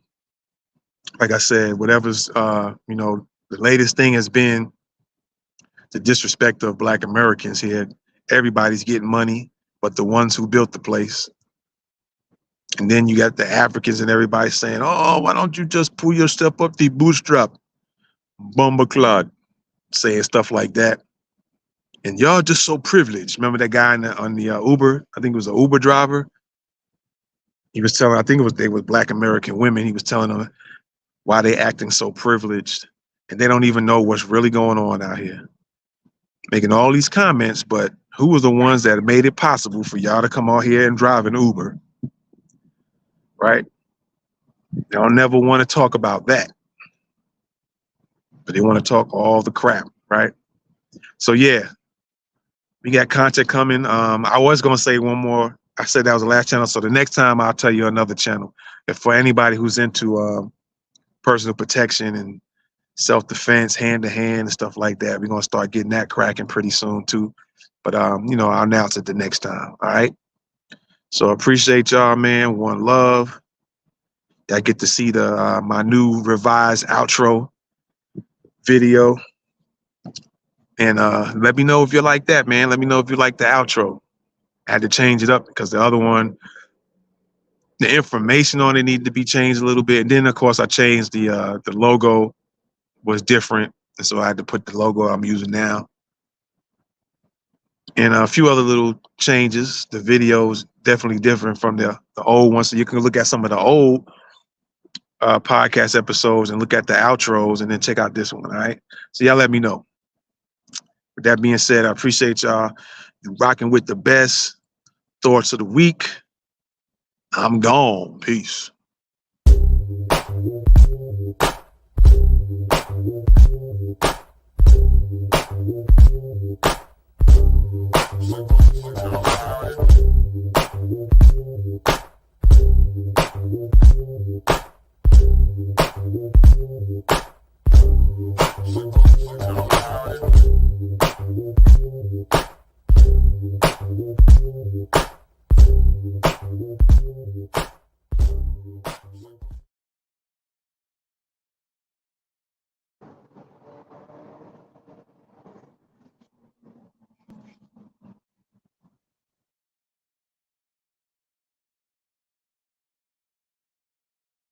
Like I said, whatever's, the latest thing has been the disrespect of Black Americans here. Everybody's getting money, but the ones who built the place. And then you got the Africans and everybody saying, "Oh, why don't you just pull your step up the bootstrap?" Bumbleclad, saying stuff like that. And y'all just so privileged. Remember that guy on the Uber? I think it was an Uber driver. He was telling, I think they were Black American women. He was telling them why they acting so privileged, and they don't even know what's really going on out here. Making all these comments, but who was the ones that made it possible for y'all to come out here and drive an Uber? Right? They don't never want to talk about that, but they want to talk all the crap, right? So yeah, we got content coming. I was gonna say one more. I said that was the last channel, so the next time I'll tell you another channel. If for anybody who's into personal protection and self-defense, hand-to-hand and stuff like that, we're gonna start getting that cracking pretty soon too. But I'll announce it the next time. All right. So appreciate y'all, man. One love. I get to see the my new revised outro video. And let me know if you like that, man. Let me know if you like the outro. I had to change it up because the other one, the information on it needed to be changed a little bit. And then of course I changed the logo was different. And so I had to put the logo I'm using now. And a few other little changes. The video is definitely different from the old one. So you can look at some of the old podcast episodes and look at the outros and then check out this one. All right. So y'all let me know. With that being said, I appreciate y'all rocking with the best thoughts of the week. I'm gone. Peace.